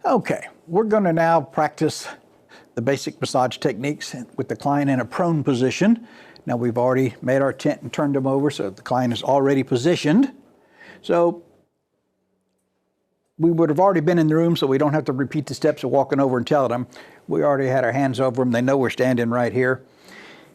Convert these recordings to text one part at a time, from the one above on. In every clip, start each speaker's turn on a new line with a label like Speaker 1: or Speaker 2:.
Speaker 1: Okay, we're going to now practice the basic massage techniques with the client in a prone position. Now we've already made our tent and turned them over, so the client is already positioned. So we would have already been in the room, so we don't have to repeat the steps of walking over and telling them. We already had our hands over them. They know we're standing right here.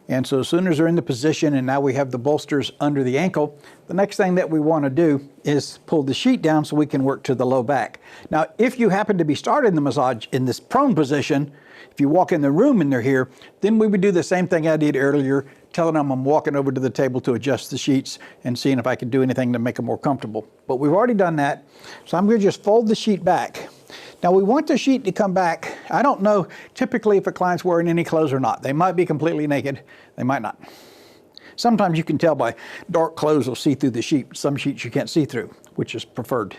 Speaker 1: And so as soon as they're in the position and now we have the bolsters under the ankle, the next thing that we want to do is pull the sheet down so we can work to the low back. Now, if you happen to be starting the massage in this prone position, if you walk in the room and they're here, then we would do the same thing I did earlier, telling them I'm walking over to the table to adjust the sheets and seeing if I can do anything to make them more comfortable. But we've already done that, so I'm going to just fold the sheet back. Now we want the sheet to come back. I don't know typically if a client's wearing any clothes or not. They might be completely naked, they might not. Sometimes you can tell by dark clothes will see through the sheet. Some sheets you can't see through, which is preferred.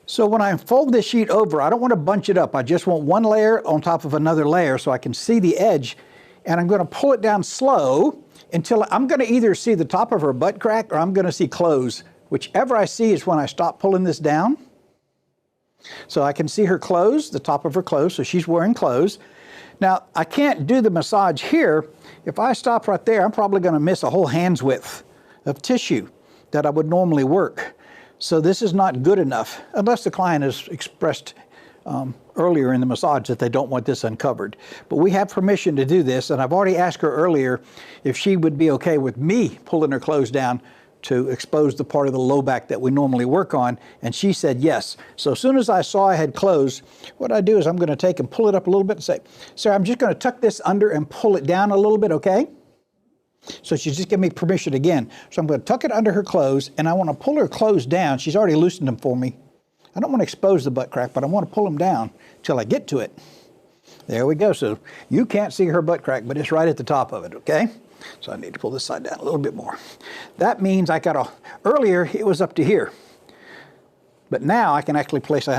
Speaker 1: So when I fold this sheet over, I don't want to bunch it up. I just want one layer on top of another layer so I can see the edge, and I'm going to pull it down slow until I'm going to either see the top of her butt crack or I'm going to see clothes. Whichever I see is when I stop pulling this down. So I can see her clothes, the top of her clothes, so she's wearing clothes. Now, I can't do the massage here. If I stop right there, I'm probably going to miss a whole hand's width of tissue that I would normally work. So this is not good enough, unless the client has expressed earlier in the massage that they don't want this uncovered. But we have permission to do this, and I've already asked her earlier if she would be okay with me pulling her clothes down to expose the part of the low back that we normally work on, and she said yes. So as soon as I saw I had clothes, what I do is I'm going to take and pull it up a little bit and say, Sarah, I'm just going to tuck this under and pull it down a little bit, okay? So she's just giving me permission again. So I'm going to tuck it under her clothes, and I want to pull her clothes down. She's already loosened them for me. I don't want to expose the butt crack, but I want to pull them down till I get to it. There we go. So you can't see her butt crack, but it's right at the top of it, okay? So I need to pull this side down a little bit more. That means earlier it was up to here. But now I can actually place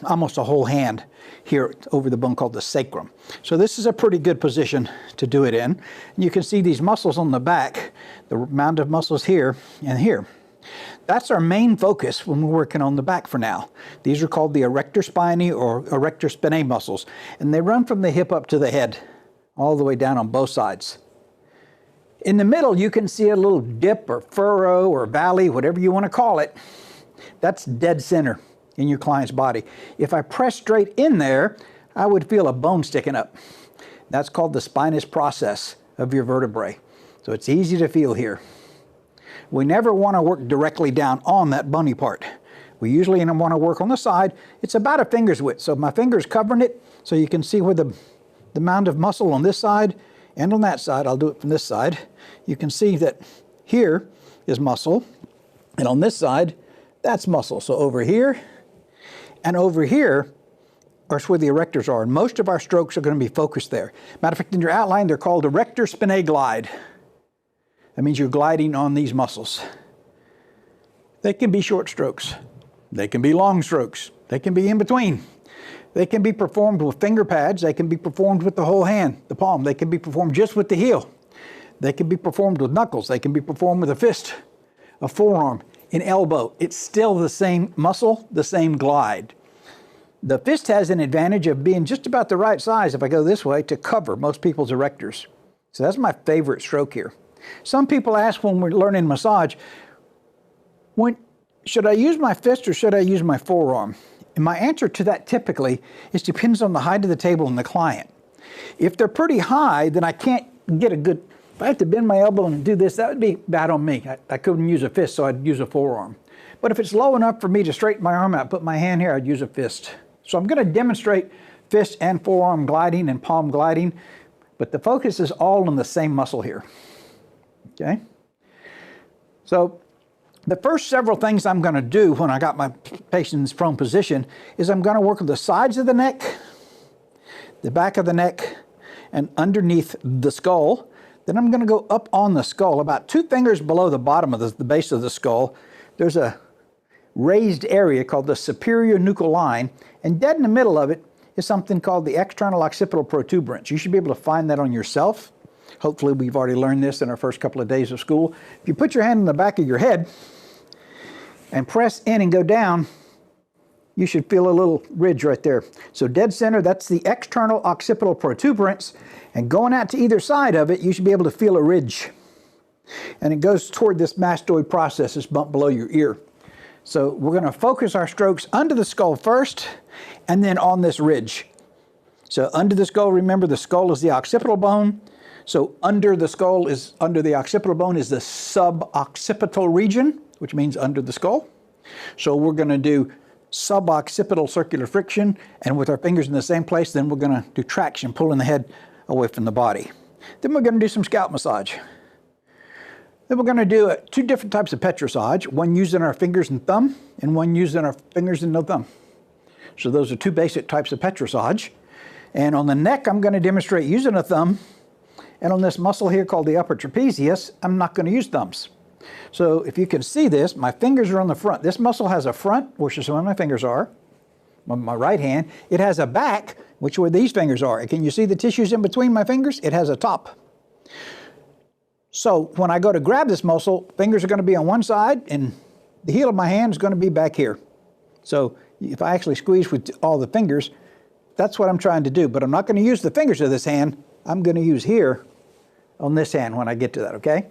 Speaker 1: almost a whole hand here over the bone called the sacrum. So this is a pretty good position to do it in. And you can see these muscles on the back, the amount of muscles here and here. That's our main focus when we're working on the back for now. These are called the erector spinae or erector spinae muscles. And they run from the hip up to the head, all the way down on both sides. In the middle, you can see a little dip or furrow or valley, whatever you want to call it. That's dead center in your client's body. If I press straight in there, I would feel a bone sticking up. That's called the spinous process of your vertebrae. So it's easy to feel here. We never want to work directly down on that bony part. We usually want to work on the side. It's about a finger's width. So my finger's covering it so you can see where the amount of muscle on this side and on that side. I'll do it from this side. You can see that here is muscle, and on this side, that's muscle. So over here and over here are where the erectors are, and most of our strokes are going to be focused there. Matter of fact, in your outline, they're called erector spinae glide. That means you're gliding on these muscles. They can be short strokes. They can be long strokes. They can be in between. They can be performed with finger pads. They can be performed with the whole hand, the palm. They can be performed just with the heel. They can be performed with knuckles. They can be performed with a fist, a forearm, an elbow. It's still the same muscle, the same glide. The fist has an advantage of being just about the right size, if I go this way, to cover most people's erectors. So that's my favorite stroke here. Some people ask when we're learning massage, should I use my fist or should I use my forearm? And my answer to that typically is depends on the height of the table and the client. If they're pretty high, then I can't get a good, if I have to bend my elbow and do this, that would be bad on me. I couldn't use a fist, so I'd use a forearm. But if it's low enough for me to straighten my arm out, put my hand here, I'd use a fist. So I'm going to demonstrate fist and forearm gliding and palm gliding, but the focus is all on the same muscle here. Okay? So the first several things I'm going to do when I got my patient in this prone position is I'm going to work on the sides of the neck, the back of the neck, and underneath the skull. Then I'm going to go up on the skull, about 2 fingers below the bottom of the base of the skull. There's a raised area called the superior nuchal line, and dead in the middle of it is something called the external occipital protuberance. You should be able to find that on yourself. Hopefully we've already learned this in our first couple of days of school. If you put your hand in the back of your head and press in and go down, you should feel a little ridge right there. So dead center, that's the external occipital protuberance. And going out to either side of it, you should be able to feel a ridge. And it goes toward this mastoid process, this bump below your ear. So we're going to focus our strokes under the skull first, and then on this ridge. So under the skull, remember the skull is the occipital bone. So under the skull is, under the occipital bone is the suboccipital region, which means under the skull. So we're going to do suboccipital circular friction, and with our fingers in the same place, then we're going to do traction, pulling the head away from the body. Then we're going to do some scalp massage. Then we're going to do two different types of petrissage, one using our fingers and thumb, and one using our fingers and no thumb. So those are two basic types of petrissage. And on the neck, I'm going to demonstrate using a thumb. And on this muscle here called the upper trapezius, I'm not going to use thumbs. So if you can see this, my fingers are on the front. This muscle has a front, which is where my fingers are, on my right hand. It has a back, which is where these fingers are. And can you see the tissues in between my fingers? It has a top. So when I go to grab this muscle, fingers are going to be on one side, and the heel of my hand is going to be back here. So if I actually squeeze with all the fingers, that's what I'm trying to do. But I'm not going to use the fingers of this hand. I'm going to use here on this hand when I get to that, okay?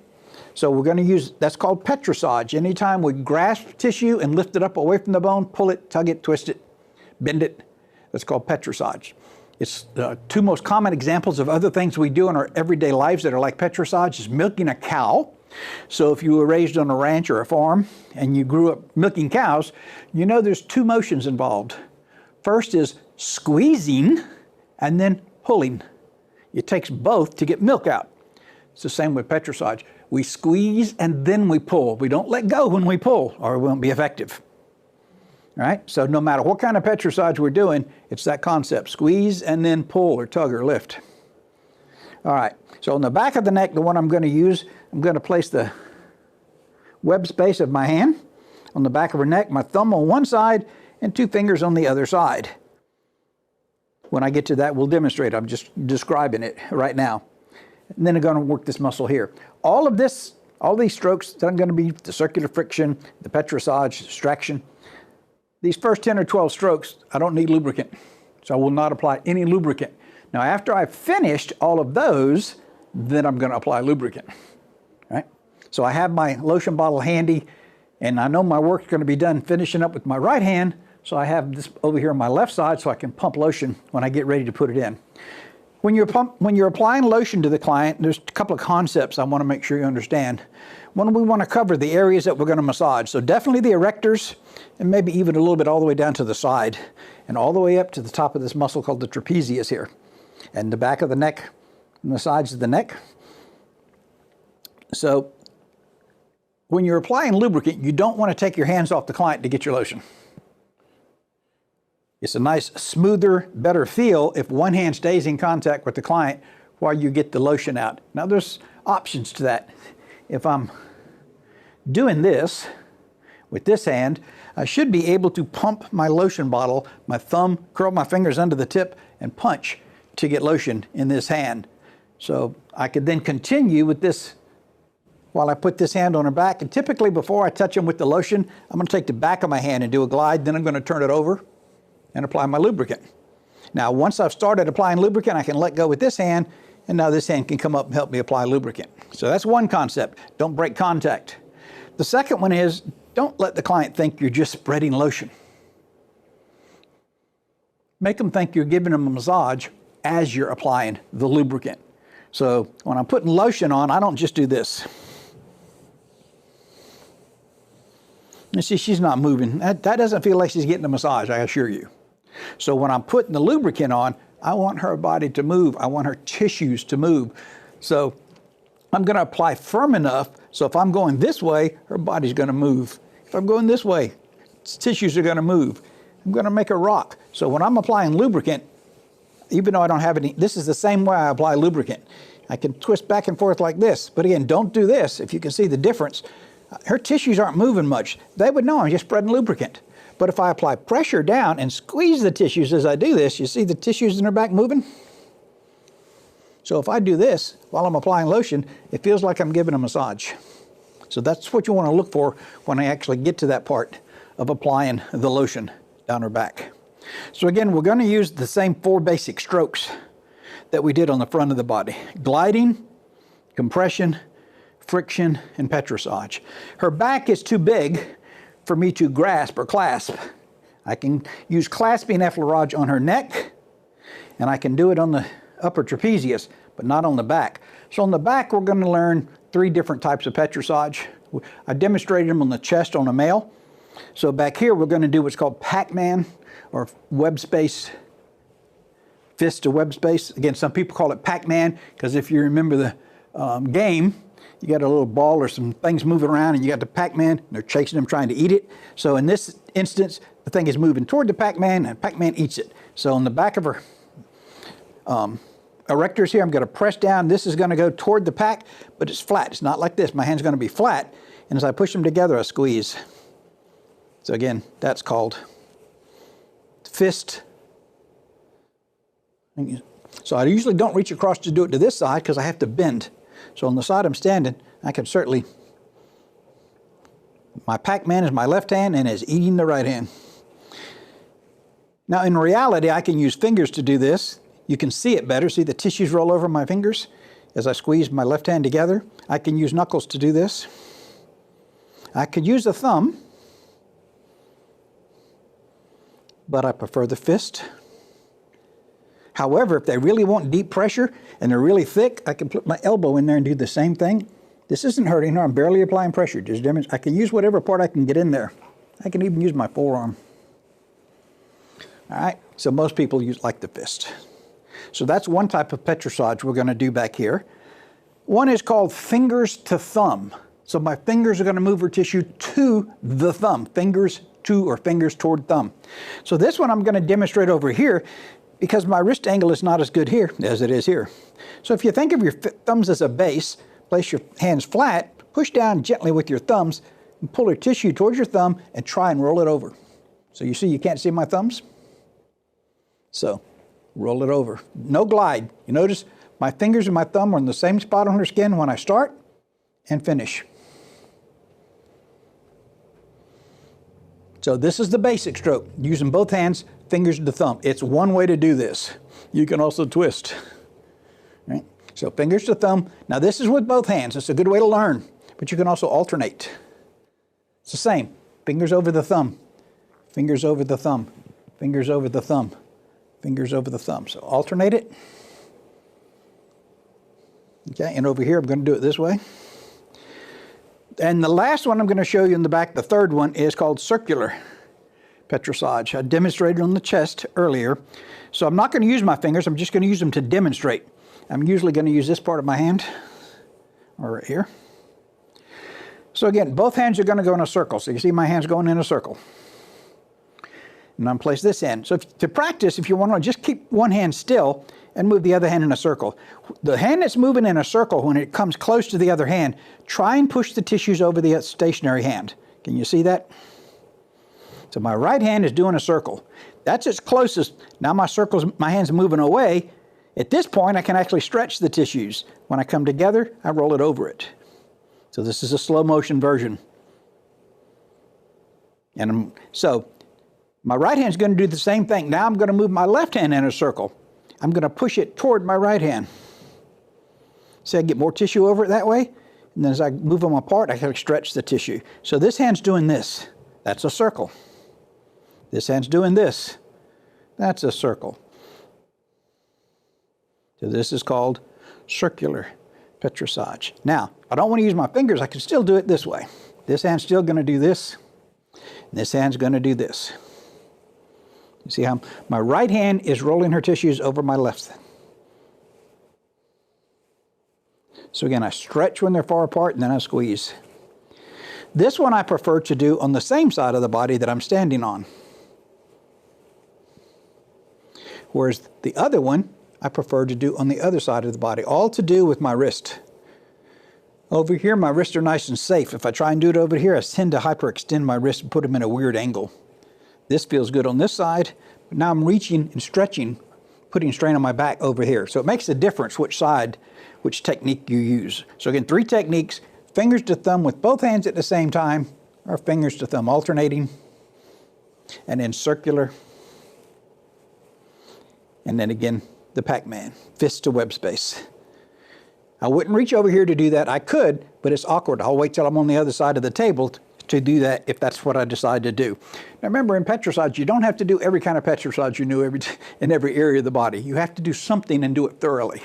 Speaker 1: So we're going to use, that's called petrissage. Anytime we grasp tissue and lift it up away from the bone, pull it, tug it, twist it, bend it, that's called petrissage. It's the two most common examples of other things we do in our everyday lives that are like petrissage is milking a cow. So if you were raised on a ranch or a farm and you grew up milking cows, you know there's two motions involved. First is squeezing and then pulling. It takes both to get milk out. It's the same with petrissage. We squeeze and then we pull. We don't let go when we pull or it won't be effective. All right, so no matter what kind of petrissage we're doing, it's that concept, squeeze and then pull or tug or lift. All right, so on the back of the neck, the one I'm going to use, I'm going to place the web space of my hand on the back of her neck, my thumb on one side and two fingers on the other side. When I get to that, we'll demonstrate. I'm just describing it right now. And then I'm going to work this muscle here. All of this, all these strokes that I'm going to be, the circular friction, the petrissage, distraction, these first 10 or 12 strokes, I don't need lubricant. So I will not apply any lubricant. Now, after I've finished all of those, then I'm going to apply lubricant. Right? So I have my lotion bottle handy, and I know my work's going to be done finishing up with my right hand, so I have this over here on my left side so I can pump lotion when I get ready to put it in. When you're applying lotion to the client, there's a couple of concepts I want to make sure you understand. One, we want to cover the areas that we're going to massage. So definitely the erectors, and maybe even a little bit all the way down to the side, and all the way up to the top of this muscle called the trapezius here, and the back of the neck, and the sides of the neck. So when you're applying lubricant, you don't want to take your hands off the client to get your lotion. It's a nice, smoother, better feel if one hand stays in contact with the client while you get the lotion out. Now there's options to that. If I'm doing this with this hand, I should be able to pump my lotion bottle, my thumb, curl my fingers under the tip, and punch to get lotion in this hand. So I could then continue with this while I put this hand on her back. And typically before I touch them with the lotion, I'm going to take the back of my hand and do a glide. Then I'm going to turn it over and apply my lubricant. Now, once I've started applying lubricant, I can let go with this hand, and now this hand can come up and help me apply lubricant. So that's one concept. Don't break contact. The second one is, don't let the client think you're just spreading lotion. Make them think you're giving them a massage as you're applying the lubricant. So when I'm putting lotion on, I don't just do this. You see, she's not moving. That doesn't feel like she's getting a massage, I assure you. So when I'm putting the lubricant on, I want her body to move. I want her tissues to move. So I'm going to apply firm enough so if I'm going this way, her body's going to move. If I'm going this way, tissues are going to move. I'm going to make her rock. So when I'm applying lubricant, even though I don't have any, this is the same way I apply lubricant. I can twist back and forth like this. But again, don't do this. If you can see the difference, her tissues aren't moving much. They would know I'm just spreading lubricant. But if I apply pressure down and squeeze the tissues as I do this, you see the tissues in her back moving? So if I do this while I'm applying lotion, it feels like I'm giving a massage. So that's what you want to look for when I actually get to that part of applying the lotion down her back. So again, we're going to use the same 4 basic strokes that we did on the front of the body. Gliding, compression, friction, and petrissage. Her back is too big for me to grasp or clasp. I can use clasping effleurage on her neck, and I can do it on the upper trapezius, but not on the back. So on the back, we're going to learn 3 different types of petrissage. I demonstrated them on the chest on a male. So back here, we're going to do what's called Pac-Man, or web space, fist to web space. Again, some people call it Pac-Man, because if you remember the game, you got a little ball or some things moving around, and you got the Pac-Man, and they're chasing them, trying to eat it. So in this instance, the thing is moving toward the Pac-Man, and Pac-Man eats it. So on the back of her erectors here, I'm going to press down. This is going to go toward the pack, but it's flat. It's not like this. My hand's going to be flat, and as I push them together, I squeeze. So again, that's called fist. So I usually don't reach across to do it to this side because I have to bend. So on the side I'm standing, I can certainly, my Pac-Man is my left hand and is eating the right hand. Now in reality, I can use fingers to do this. You can see it better. See the tissues roll over my fingers as I squeeze my left hand together. I can use knuckles to do this. I could use a thumb, but I prefer the fist. However, if they really want deep pressure and they're really thick, I can put my elbow in there and do the same thing. This isn't hurting her. I'm barely applying pressure. Just I can use whatever part I can get in there. I can even use my forearm. All right, so most people use like the fist. So that's one type of petrissage we're going to do back here. One is called fingers to thumb. So my fingers are going to move her tissue to the thumb. Fingers to or fingers toward thumb. So this one I'm going to demonstrate over here because my wrist angle is not as good here as it is here. So if you think of your thumbs as a base, place your hands flat, push down gently with your thumbs, and pull your tissue towards your thumb and try and roll it over. So you see you can't see my thumbs? So roll it over. No glide. You notice my fingers and my thumb are in the same spot on her skin when I start and finish. So this is the basic stroke, using both hands, fingers to thumb. It's one way to do this. You can also twist. Right? So fingers to thumb. Now this is with both hands. It's a good way to learn, but you can also alternate. It's the same. Fingers over the thumb, fingers over the thumb, fingers over the thumb, fingers over the thumb. So alternate it. Okay, and over here I'm going to do it this way. And the last one I'm going to show you in the back, the third one, is called circular petrissage. I demonstrated on the chest earlier. So I'm not going to use my fingers. I'm just going to use them to demonstrate. I'm usually going to use this part of my hand, or right here. So again, both hands are going to go in a circle. So you see my hands going in a circle. And I'm place this in. So to practice, if you want to just keep one hand still and move the other hand in a circle. The hand that's moving in a circle, when it comes close to the other hand, try and push the tissues over the stationary hand. Can you see that? So my right hand is doing a circle. That's its closest. Now my hand's moving away. At this point, I can actually stretch the tissues. When I come together, I roll it over it. So this is a slow motion version. And so my right hand's going to do the same thing. Now I'm going to move my left hand in a circle. I'm going to push it toward my right hand. See, I get more tissue over it that way. And then as I move them apart, I can stretch the tissue. So this hand's doing this. That's a circle. This hand's doing this. That's a circle. So this is called circular petrissage. Now, I don't want to use my fingers. I can still do it this way. This hand's still going to do this. And this hand's going to do this. You see how my right hand is rolling her tissues over my left. So again, I stretch when they're far apart and then I squeeze. This one I prefer to do on the same side of the body that I'm standing on. Whereas the other one I prefer to do on the other side of the body, all to do with my wrist. Over here, my wrists are nice and safe. If I try and do it over here, I tend to hyperextend my wrist and put them in a weird angle. This feels good on this side, but now I'm reaching and stretching, putting strain on my back over here. So it makes a difference which side, which technique you use. So again, 3 techniques: fingers to thumb with both hands at the same time, or fingers to thumb alternating. and then circular, and then again, the Pac-Man, fist to web space. I wouldn't reach over here to do that. I could, but it's awkward. I'll wait till I'm on the other side of the table to do that if that's what I decide to do. Now remember, in petrissage, you don't have to do every kind of petrissage you do in every area of the body. You have to do something and do it thoroughly.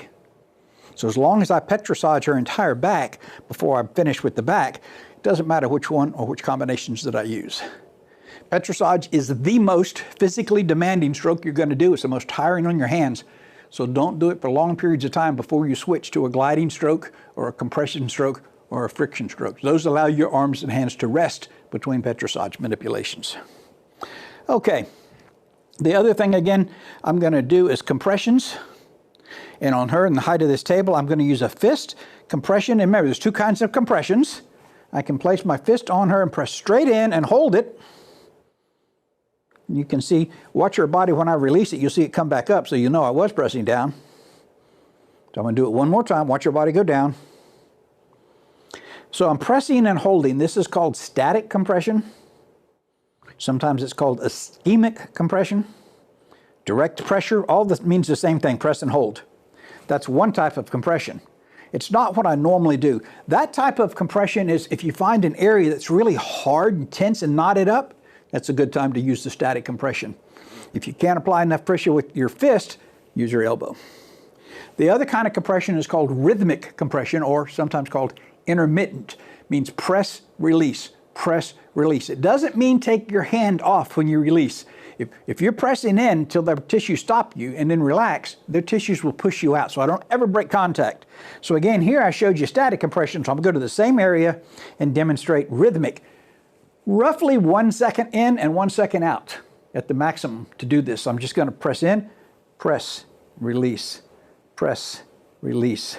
Speaker 1: So as long as I petrissage her entire back before I'm finished with the back, it doesn't matter which one or which combinations that I use. Petrissage is the most physically demanding stroke you're going to do. It's the most tiring on your hands. So don't do it for long periods of time before you switch to a gliding stroke or a compression stroke or a friction stroke. Those allow your arms and hands to rest between petrissage manipulations. Okay, the other thing again I'm going to do is compressions. And on her in the height of this table, I'm going to use a fist compression. And remember, there's two kinds of compressions. I can place my fist on her and press straight in and hold it. You can see, watch her body when I release it, you'll see it come back up, so you know I was pressing down. So I'm going to do it one more time. Watch your body go down. So I'm pressing and holding. This is called static compression. Sometimes it's called ischemic compression. Direct pressure, all this means the same thing, press and hold. That's one type of compression. It's not what I normally do. That type of compression is if you find an area that's really hard and tense and knotted up, that's a good time to use the static compression. If you can't apply enough pressure with your fist, use your elbow. The other kind of compression is called rhythmic compression, or sometimes called intermittent. It means press, release, press, release. It doesn't mean take your hand off when you release. If you're pressing in until their tissues stop you and then relax, their tissues will push you out. So I don't ever break contact. So again, here I showed you static compression, so I'm going to go to the same area and demonstrate rhythmic. Roughly 1 second in and 1 second out at the maximum to do this. So I'm just going to press in, press, release, press, release,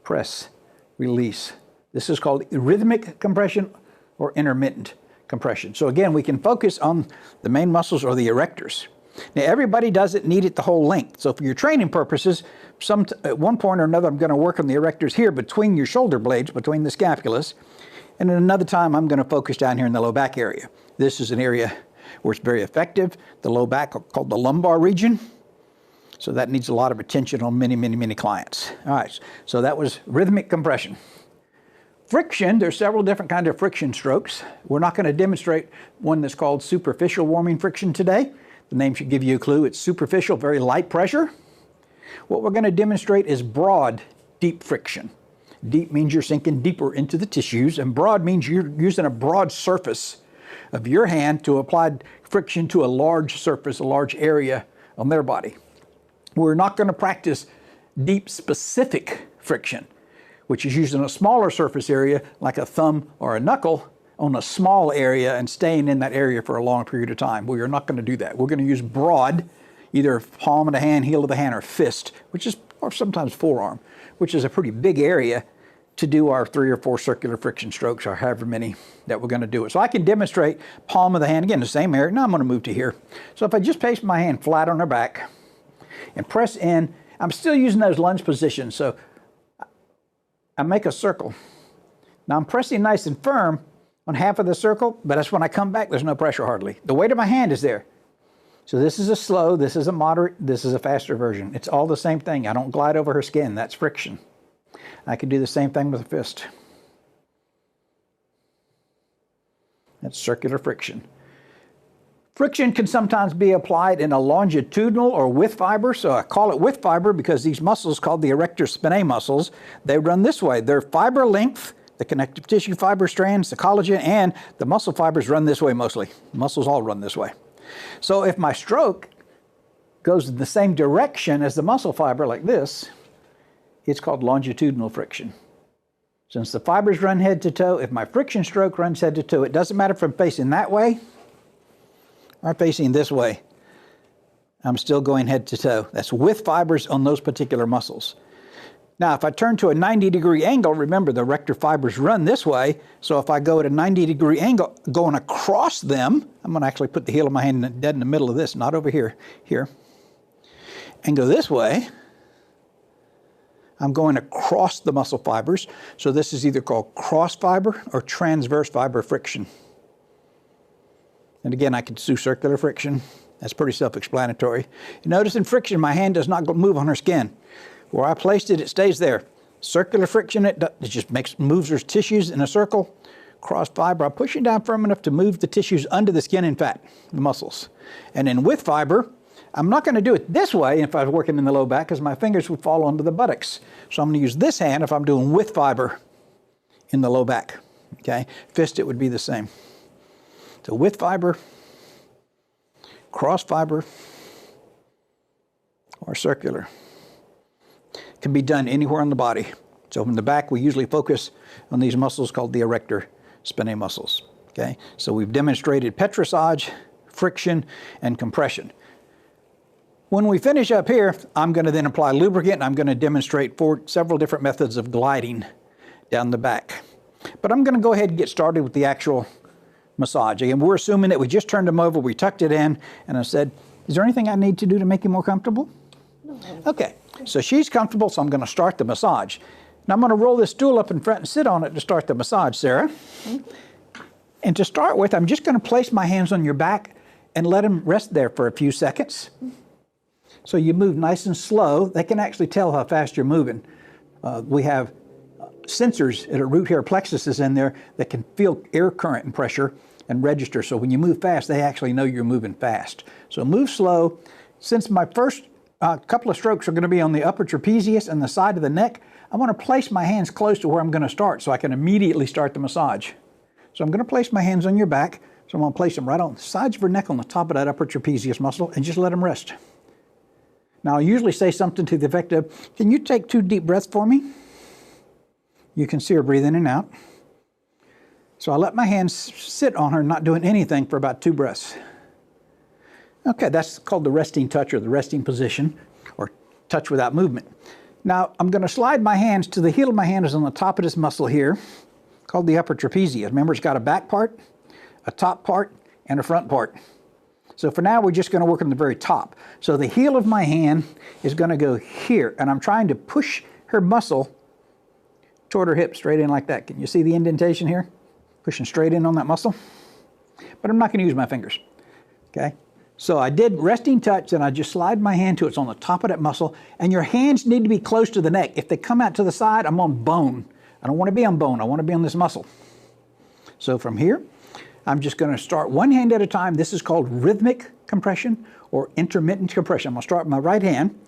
Speaker 1: press, release. This is called rhythmic compression or intermittent compression. So again, we can focus on the main muscles or the erectors. Now everybody doesn't need it the whole length. So for your training purposes, at one point or another I'm going to work on the erectors here between your shoulder blades, between the scapulas. And then another time, I'm going to focus down here in the low back area. This is an area where it's very effective. The low back, called the lumbar region. So that needs a lot of attention on many, many, many clients. All right, so that was rhythmic compression. Friction, there's several different kinds of friction strokes. We're not going to demonstrate one that's called superficial warming friction today. The name should give you a clue. It's superficial, very light pressure. What we're going to demonstrate is broad, deep friction. Deep means you're sinking deeper into the tissues, and broad means you're using a broad surface of your hand to apply friction to a large surface, a large area on their body. We're not going to practice deep specific friction, which is using a smaller surface area like a thumb or a knuckle on a small area and staying in that area for a long period of time. We are not going to do that. We're going to use broad, either palm of the hand, heel of the hand, or fist, or sometimes forearm, which is a pretty big area to do our 3 or 4 circular friction strokes, or however many that we're going to do it. So I can demonstrate palm of the hand, again, the same area. Now I'm going to move to here. So if I just place my hand flat on her back and press in, I'm still using those lunge positions. So I make a circle. Now I'm pressing nice and firm on half of the circle, but that's when I come back, there's no pressure hardly. The weight of my hand is there. So this is a slow, this is a moderate, this is a faster version. It's all the same thing. I don't glide over her skin. That's friction. I can do the same thing with a fist. That's circular friction. Friction can sometimes be applied in a longitudinal or width fiber. So I call it width fiber because these muscles called the erector spinae muscles, they run this way. Their fiber length, the connective tissue fiber strands, the collagen, and the muscle fibers run this way mostly. The muscles all run this way. So if my stroke goes in the same direction as the muscle fiber like this, it's called longitudinal friction. Since the fibers run head to toe, if my friction stroke runs head to toe, it doesn't matter if I'm facing that way or facing this way. I'm still going head to toe. That's with fibers on those particular muscles. Now, if I turn to a 90-degree angle, remember the erector fibers run this way. So if I go at a 90-degree angle, going across them, I'm going to actually put the heel of my hand dead in the middle of this, not over here, and go this way. I'm going across the muscle fibers. So this is either called cross fiber or transverse fiber friction. And again, I could do circular friction. That's pretty self-explanatory. You notice in friction, my hand does not move on her skin. Where I placed it, it stays there. Circular friction, it just moves her tissues in a circle. Cross fiber, I'm pushing down firm enough to move the tissues under the skin and fat, the muscles. And then with fiber, I'm not going to do it this way if I was working in the low back because my fingers would fall onto the buttocks. So I'm going to use this hand if I'm doing with fiber in the low back. Okay, fist, it would be the same. So with fiber, cross fiber, or circular. It can be done anywhere on the body. So in the back, we usually focus on these muscles called the erector spinae muscles. Okay, so we've demonstrated petrissage, friction, and compression. When we finish up here, I'm going to then apply lubricant, and I'm going to demonstrate several different methods of gliding down the back. But I'm going to go ahead and get started with the actual massage. Again, we're assuming that we just turned him over, we tucked it in, and I said, is there anything I need to do to make you more comfortable? No. Okay, so she's comfortable, so I'm going to start the massage. Now I'm going to roll this stool up in front and sit on it to start the massage, Sarah. And to start with, I'm just going to place my hands on your back and let them rest there for a few seconds. So you move nice and slow. They can actually tell how fast you're moving. We have sensors at a root hair plexuses in there that can feel air current and pressure and register. So when you move fast, they actually know you're moving fast. So move slow. Since my first couple of strokes are going to be on the upper trapezius and the side of the neck, I want to place my hands close to where I'm going to start so I can immediately start the massage. So I'm going to place my hands on your back. So I'm going to place them right on the sides of her neck on the top of that upper trapezius muscle and just let them rest. Now I usually say something to the effect of, can you take 2 deep breaths for me? You can see her breathe in and out. So I let my hands sit on her, not doing anything for about 2 breaths. Okay, that's called the resting touch or the resting position or touch without movement. Now I'm going to slide my hands to the heel of my hand is on the top of this muscle here called the upper trapezius. Remember, it's got a back part, a top part, and a front part. So for now, we're just going to work on the very top. So the heel of my hand is going to go here, and I'm trying to push her muscle toward her hip, straight in like that. Can you see the indentation here? Pushing straight in on that muscle. But I'm not going to use my fingers. Okay? So I did resting touch, and I just slide my hand to it. It's on the top of that muscle, and your hands need to be close to the neck. If they come out to the side, I'm on bone. I don't want to be on bone. I want to be on this muscle. So from here, I'm just going to start one hand at a time. This is called rhythmic compression or intermittent compression. I'm going to start with my right hand.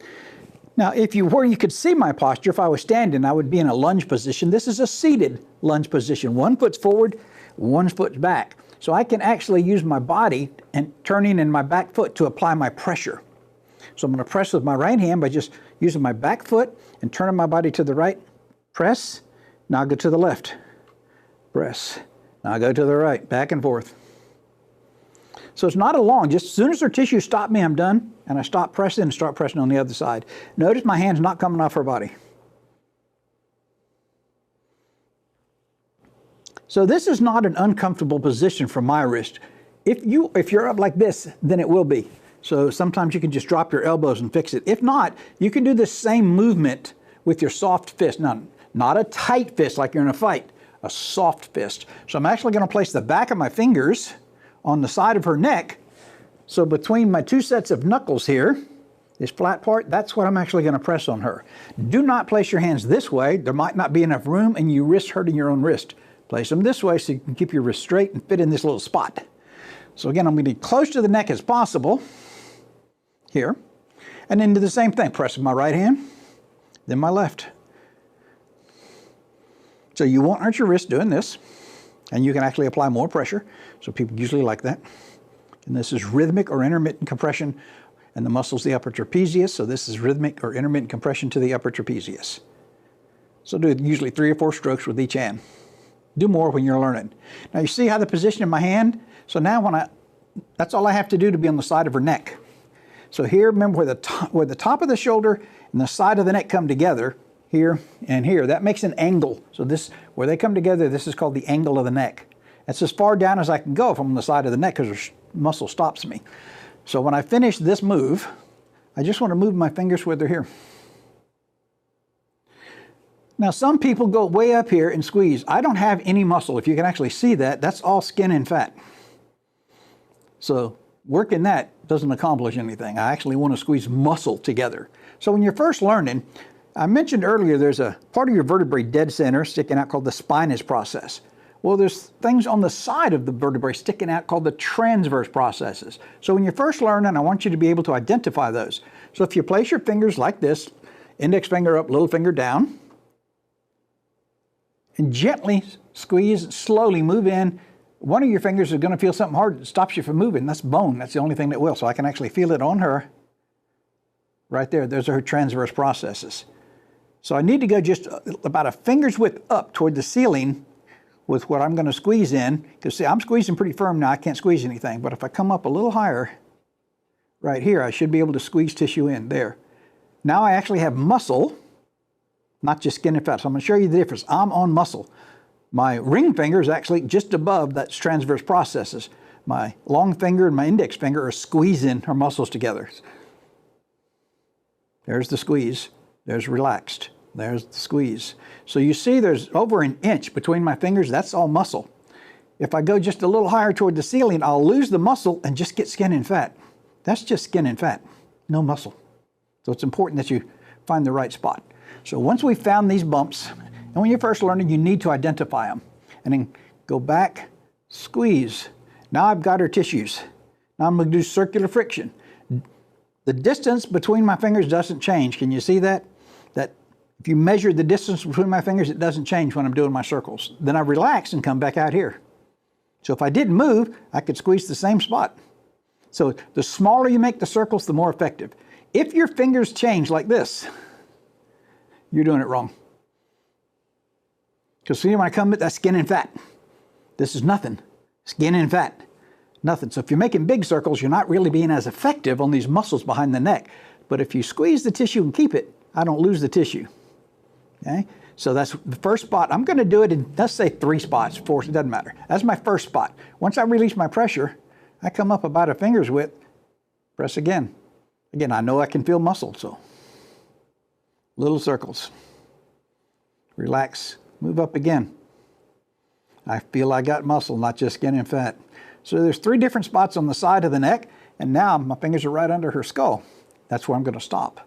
Speaker 1: Now, where you could see my posture, if I was standing, I would be in a lunge position. This is a seated lunge position. 1 foot's forward, 1 foot's back. So I can actually use my body and turning in my back foot to apply my pressure. So I'm going to press with my right hand by just using my back foot and turning my body to the right. Press. Now I go to the left. Press. Now I go to the right, back and forth. So it's not a long, just as soon as her tissue stop me, I'm done, and I stop pressing and start pressing on the other side. Notice my hand's not coming off her body. So this is not an uncomfortable position for my wrist. If you're up like this, then it will be. So sometimes you can just drop your elbows and fix it. If not, you can do the same movement with your soft fist. Now, not a tight fist like you're in a fight. A soft fist. So I'm actually going to place the back of my fingers on the side of her neck. So between my 2 sets of knuckles here, this flat part, that's what I'm actually going to press on her. Do not place your hands this way. There might not be enough room and you risk hurting your own wrist. Place them this way so you can keep your wrist straight and fit in this little spot. So again, I'm going to be close to the neck as possible here. And then do the same thing. Press with my right hand, then my left. So you won't hurt your wrist doing this, and you can actually apply more pressure. So people usually like that. And this is rhythmic or intermittent compression, and the muscle's the upper trapezius. So this is rhythmic or intermittent compression to the upper trapezius. So do usually 3 or 4 strokes with each hand. Do more when you're learning. Now you see how the position of my hand? So now that's all I have to do to be on the side of her neck. So here, remember where the top of the shoulder and the side of the neck come together, here and here. That makes an angle. So this, where they come together, this is called the angle of the neck. That's as far down as I can go from the side of the neck because the muscle stops me. So when I finish this move, I just want to move my fingers where they're here. Now some people go way up here and squeeze. I don't have any muscle. If you can actually see that, that's all skin and fat. So working that doesn't accomplish anything. I actually want to squeeze muscle together. So when you're first learning, I mentioned earlier there's a part of your vertebrae dead center sticking out called the spinous process. Well, there's things on the side of the vertebrae sticking out called the transverse processes. So when you're first learning, I want you to be able to identify those. So if you place your fingers like this, index finger up, little finger down, and gently squeeze, slowly move in. One of your fingers is going to feel something hard that stops you from moving. That's bone. That's the only thing that will. So I can actually feel it on her. Right there. Those are her transverse processes. So I need to go just about a finger's width up toward the ceiling with what I'm going to squeeze in. Because see, I'm squeezing pretty firm now. I can't squeeze anything. But if I come up a little higher, right here, I should be able to squeeze tissue in. There. Now I actually have muscle, not just skin and fat. So I'm going to show you the difference. I'm on muscle. My ring finger is actually just above that transverse processes. My long finger and my index finger are squeezing our muscles together. There's the squeeze. There's relaxed. There's the squeeze. So you see there's over an inch between my fingers. That's all muscle. If I go just a little higher toward the ceiling, I'll lose the muscle and just get skin and fat. That's just skin and fat, no muscle. So it's important that you find the right spot. So once we've found these bumps, and when you're first learning, you need to identify them. And then go back, squeeze. Now I've got her tissues. Now I'm going to do circular friction. The distance between my fingers doesn't change. Can you see that? That if you measure the distance between my fingers, it doesn't change when I'm doing my circles. Then I relax and come back out here. So if I didn't move, I could squeeze the same spot. So the smaller you make the circles, the more effective. If your fingers change like this, you're doing it wrong. Because see, when I come, that's skin and fat. This is nothing. Skin and fat. Nothing. So if you're making big circles, you're not really being as effective on these muscles behind the neck. But if you squeeze the tissue and keep it, I don't lose the tissue. Okay? So that's the first spot. I'm going to do it in, let's say 3 spots, 4, it doesn't matter. That's my first spot. Once I release my pressure, I come up about a finger's width, press again. Again, I know I can feel muscle, so little circles. Relax, move up again. I feel I got muscle, not just skin and fat. So there's 3 different spots on the side of the neck, and now my fingers are right under her skull. That's where I'm going to stop.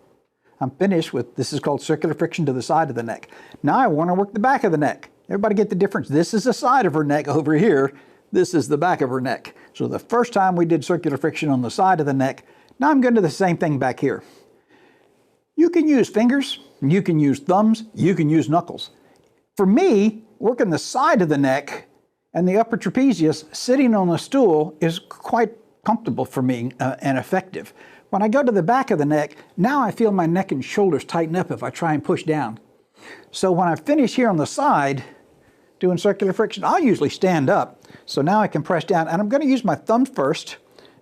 Speaker 1: I'm finished with, this is called circular friction to the side of the neck. Now I want to work the back of the neck. Everybody get the difference? This is the side of her neck over here. This is the back of her neck. So the first time we did circular friction on the side of the neck, now I'm going to do the same thing back here. You can use fingers, you can use thumbs, you can use knuckles. For me, working the side of the neck and the upper trapezius sitting on a stool is quite comfortable for me and effective. When I go to the back of the neck, now I feel my neck and shoulders tighten up if I try and push down. So when I finish here on the side, doing circular friction, I'll usually stand up. So now I can press down, and I'm going to use my thumb first,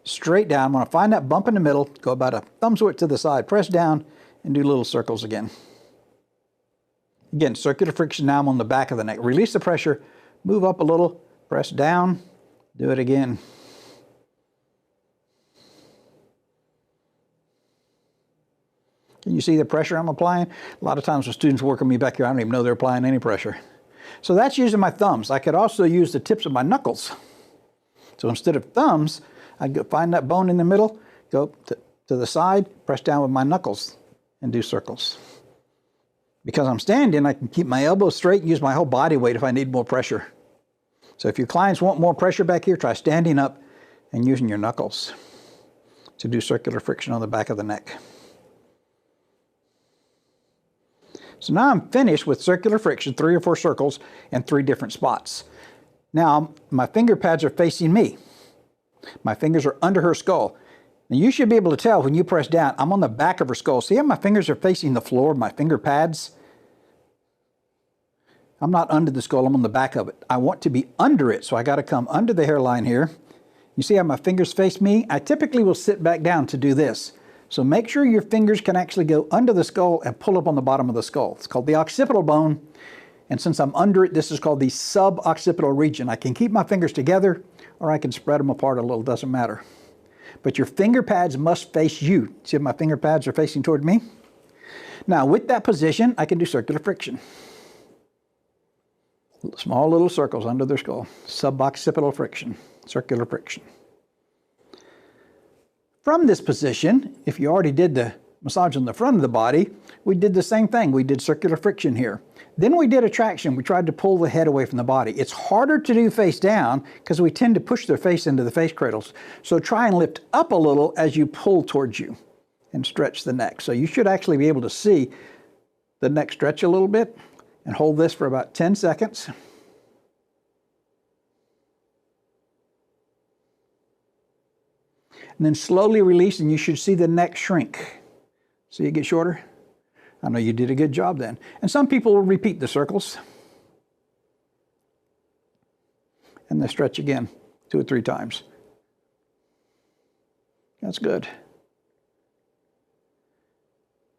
Speaker 1: straight down. I'm going to find that bump in the middle, go about a thumb's width to the side, press down, and do little circles again. Again, circular friction, now I'm on the back of the neck. Release the pressure, move up a little, press down, do it again. Can you see the pressure I'm applying? A lot of times when students work on me back here, I don't even know they're applying any pressure. So that's using my thumbs. I could also use the tips of my knuckles. So instead of thumbs, I'd go find that bone in the middle, go to the side, press down with my knuckles, and do circles. Because I'm standing, I can keep my elbows straight and use my whole body weight if I need more pressure. So if your clients want more pressure back here, try standing up and using your knuckles to do circular friction on the back of the neck. So now I'm finished with circular friction, 3 or 4 circles and 3 different spots. Now my finger pads are facing me. My fingers are under her skull. Now you should be able to tell when you press down, I'm on the back of her skull. See how my fingers are facing the floor, my finger pads? I'm not under the skull, I'm on the back of it. I want to be under it, so I got to come under the hairline here. You see how my fingers face me? I typically will sit back down to do this. So make sure your fingers can actually go under the skull and pull up on the bottom of the skull. It's called the occipital bone. And since I'm under it, this is called the suboccipital region. I can keep my fingers together or I can spread them apart a little, doesn't matter. But your finger pads must face you. See if my finger pads are facing toward me? Now with that position, I can do circular friction. Small little circles under their skull. Suboccipital friction, circular friction. From this position, if you already did the massage on the front of the body, we did the same thing. We did circular friction here. Then we did a traction. We tried to pull the head away from the body. It's harder to do face down because we tend to push their face into the face cradles. So try and lift up a little as you pull towards you and stretch the neck. So you should actually be able to see the neck stretch a little bit, and hold this for about 10 seconds. And then slowly release, and you should see the neck shrink. See it get shorter? I know you did a good job then. And some people will repeat the circles. And then stretch again 2 or 3 times. That's good.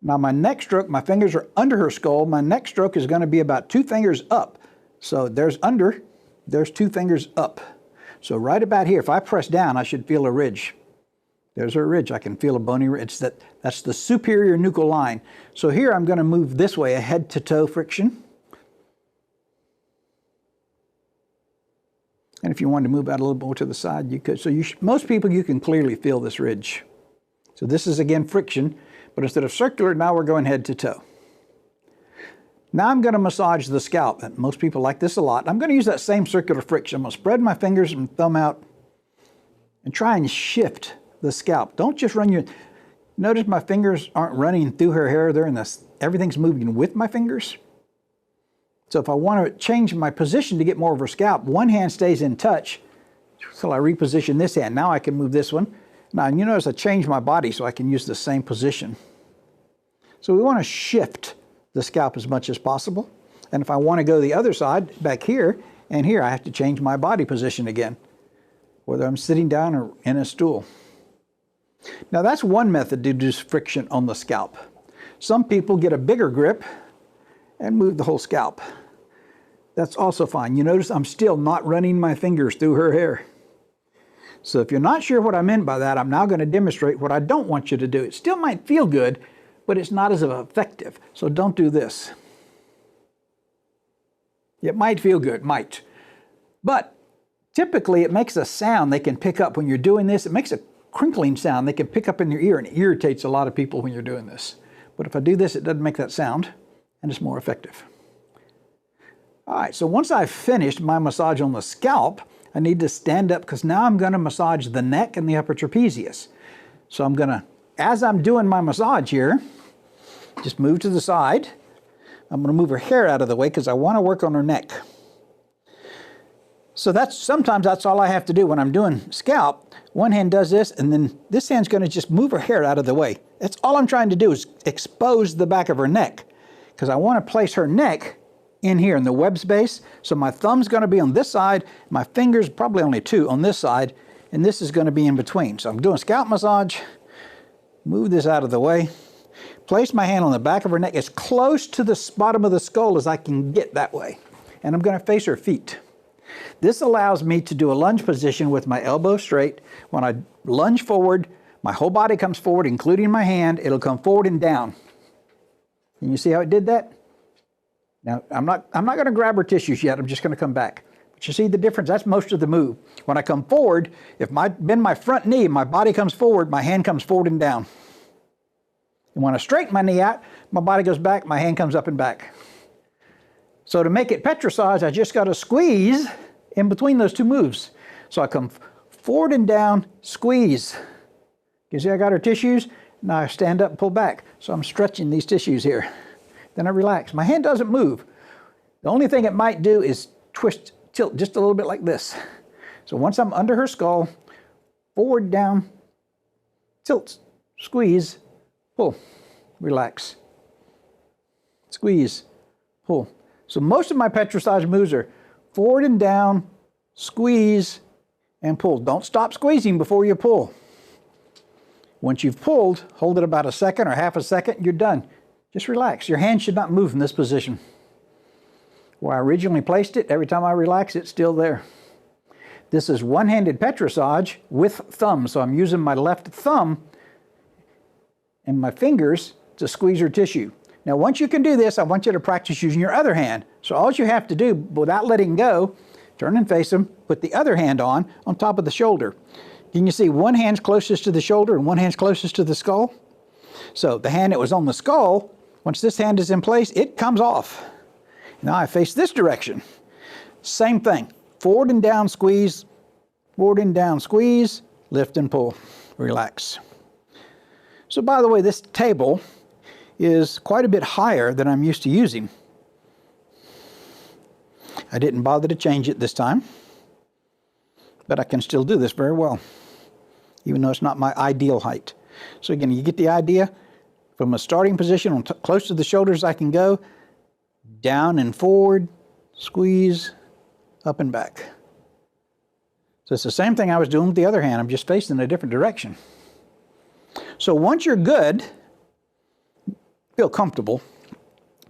Speaker 1: Now my neck stroke, my fingers are under her skull. My neck stroke is going to be about 2 fingers up. So there's under, there's 2 fingers up. So right about here, if I press down, I should feel a ridge. There's a ridge. I can feel a bony ridge. That's the superior nuchal line. So here I'm going to move this way, a head to toe friction. And if you wanted to move out a little more to the side, you could. So most people, you can clearly feel this ridge. So this is again friction, but instead of circular, now we're going head to toe. Now I'm going to massage the scalp. And most people like this a lot. I'm going to use that same circular friction. I'm going to spread my fingers and thumb out and try and shift the scalp. Don't just run your, notice my fingers aren't running through her hair. They're in this, everything's moving with my fingers. So if I want to change my position to get more of her scalp, one hand stays in touch. So I reposition this hand. Now I can move this one. Now you notice I changed my body so I can use the same position. So we want to shift the scalp as much as possible. And if I want to go the other side, back here and here, I have to change my body position again, whether I'm sitting down or in a stool. Now that's one method to reduce friction on the scalp. Some people get a bigger grip and move the whole scalp. That's also fine. You notice I'm still not running my fingers through her hair. So if you're not sure what I meant by that, I'm now going to demonstrate what I don't want you to do. It still might feel good, but it's not as effective. So don't do this. It might feel good, might. But typically it makes a sound they can pick up when you're doing this. It makes a crinkling sound they can pick up in your ear, and it irritates a lot of people when you're doing this. But if I do this, it doesn't make that sound, and it's more effective. All right, so once I've finished my massage on the scalp, I need to stand up because now I'm going to massage the neck and the upper trapezius. So I'm going to, as I'm doing my massage here, just move to the side. I'm going to move her hair out of the way because I want to work on her neck. So sometimes that's all I have to do when I'm doing scalp. One hand does this, and then this hand's going to just move her hair out of the way. That's all I'm trying to do is expose the back of her neck, because I want to place her neck in here in the web space. So my thumb's going to be on this side, my fingers, probably only 2 on this side, and this is going to be in between. So I'm doing scalp massage, move this out of the way, place my hand on the back of her neck as close to the bottom of the skull as I can get that way. And I'm going to face her feet. This allows me to do a lunge position with my elbow straight. When I lunge forward, my whole body comes forward, including my hand. It'll come forward and down. Can you see how it did that? Now, I'm not going to grab her tissues yet. I'm just going to come back. But you see the difference? That's most of the move. When I come forward, if I bend my front knee, my body comes forward, my hand comes forward and down. And when I straighten my knee out, my body goes back, my hand comes up and back. So to make it petrissage, I just got to squeeze in between those 2 moves. So I come forward and down, squeeze. You see I got her tissues? Now I stand up and pull back. So I'm stretching these tissues here. Then I relax. My hand doesn't move. The only thing it might do is twist, tilt just a little bit like this. So once I'm under her skull, forward, down, tilt, squeeze, pull, relax, squeeze, pull. So most of my petrissage moves are forward and down, squeeze, and pull. Don't stop squeezing before you pull. Once you've pulled, hold it about a second or half a second, you're done. Just relax. Your hand should not move in this position. Where I originally placed it, every time I relax, it's still there. This is one-handed petrissage with thumb. So I'm using my left thumb and my fingers to squeeze her tissue. Now, once you can do this, I want you to practice using your other hand. So all you have to do, without letting go, turn and face them, put the other hand on top of the shoulder. Can you see one hand's closest to the shoulder and one hand's closest to the skull? So the hand that was on the skull, once this hand is in place, it comes off. Now I face this direction. Same thing. Forward and down, squeeze. Forward and down, squeeze. Lift and pull. Relax. So by the way, this table is quite a bit higher than I'm used to using. I didn't bother to change it this time, but I can still do this very well, even though it's not my ideal height. So again, you get the idea. From a starting position, close to the shoulders I can go, down and forward, squeeze, up and back. So it's the same thing I was doing with the other hand. I'm just facing a different direction. So once you're good, feel comfortable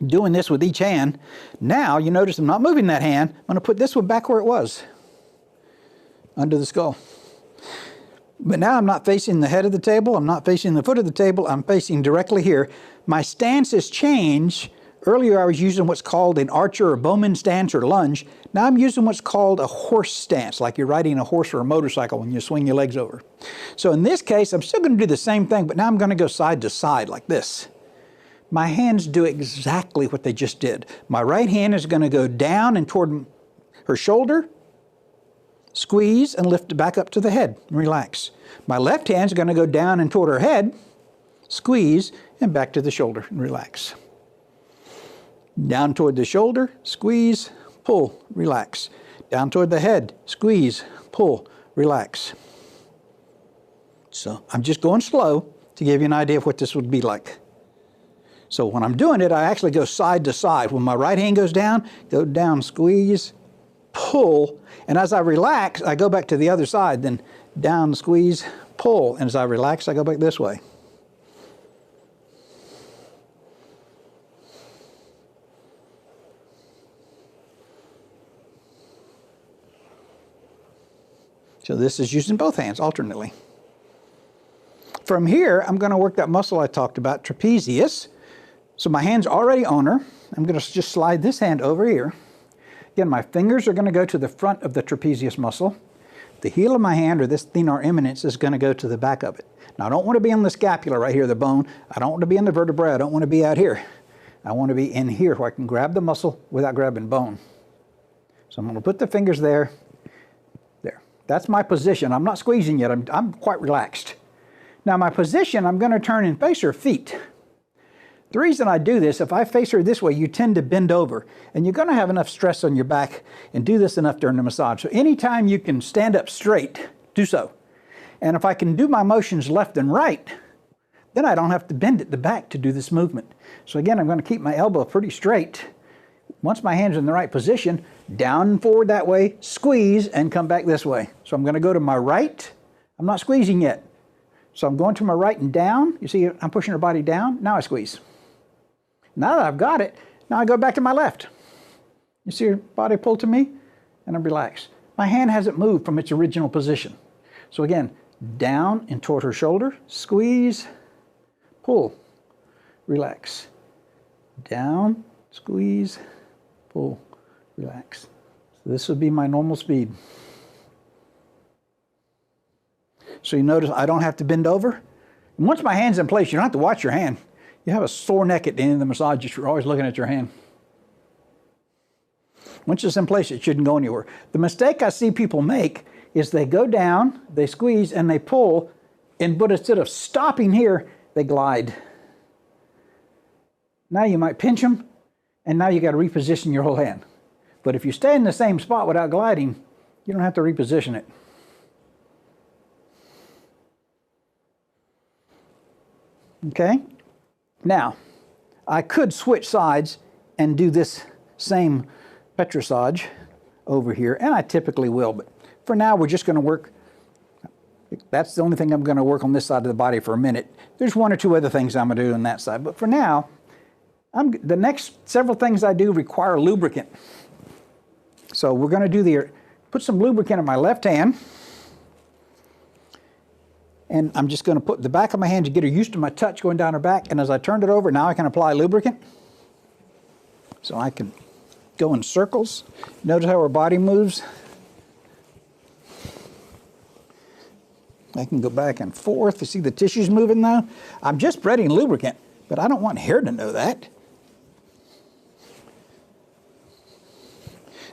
Speaker 1: doing this with each hand, now you notice I'm not moving that hand. I'm going to put this one back where it was, under the skull. But now I'm not facing the head of the table. I'm not facing the foot of the table. I'm facing directly here. My stance has changed. Earlier I was using what's called an archer or bowman stance or lunge. Now I'm using what's called a horse stance, like you're riding a horse or a motorcycle when you swing your legs over. So in this case, I'm still going to do the same thing, but now I'm going to go side to side like this. My hands do exactly what they just did. My right hand is going to go down and toward her shoulder, squeeze and lift it back up to the head and relax. My left hand is going to go down and toward her head, squeeze and back to the shoulder and relax. Down toward the shoulder, squeeze, pull, relax. Down toward the head, squeeze, pull, relax. So I'm just going slow to give you an idea of what this would be like. So when I'm doing it, I actually go side to side. When my right hand goes down, squeeze, pull, and as I relax, I go back to the other side, then down, squeeze, pull, and as I relax, I go back this way. So this is using both hands alternately. From here, I'm going to work that muscle I talked about, trapezius. So my hand's already on her. I'm going to just slide this hand over here. Again, my fingers are going to go to the front of the trapezius muscle. The heel of my hand, or this thenar eminence, is going to go to the back of it. Now, I don't want to be on the scapula right here, the bone. I don't want to be in the vertebrae. I don't want to be out here. I want to be in here where I can grab the muscle without grabbing bone. So I'm going to put the fingers there. There. That's my position. I'm not squeezing yet. I'm quite relaxed. Now, my position, I'm going to turn and face her feet. The reason I do this, if I face her this way, you tend to bend over, and you're going to have enough stress on your back and do this enough during the massage. So anytime you can stand up straight, do so. And if I can do my motions left and right, then I don't have to bend at the back to do this movement. So again, I'm going to keep my elbow pretty straight. Once my hand's in the right position, down and forward that way, squeeze, and come back this way. So I'm going to go to my right. I'm not squeezing yet. So I'm going to my right and down. You see, I'm pushing her body down. Now I squeeze. Now that I've got it, now I go back to my left. You see her body pull to me, and I'm relaxed. My hand hasn't moved from its original position. So again, down and toward her shoulder, squeeze, pull, relax. Down, squeeze, pull, relax. So this would be my normal speed. So you notice I don't have to bend over. And once my hand's in place, you don't have to watch your hand. You have a sore neck at the end of the massage if you're always looking at your hand. Once it's in place, it shouldn't go anywhere. The mistake I see people make is they go down, they squeeze, and they pull, but instead of stopping here, they glide. Now you might pinch them, and now you got to reposition your whole hand. But if you stay in the same spot without gliding, you don't have to reposition it. Okay? Now, I could switch sides and do this same petrissage over here, and I typically will, but for now we're just going to work. That's the only thing I'm going to work on this side of the body for a minute. There's one or two other things I'm going to do on that side, but for now, the next several things I do require lubricant. So we're going to put some lubricant in my left hand. And I'm just going to put the back of my hand to get her used to my touch going down her back. And as I turned it over, now I can apply lubricant. So I can go in circles. Notice how her body moves. I can go back and forth. You see the tissues moving now? I'm just spreading lubricant, but I don't want hair to know that.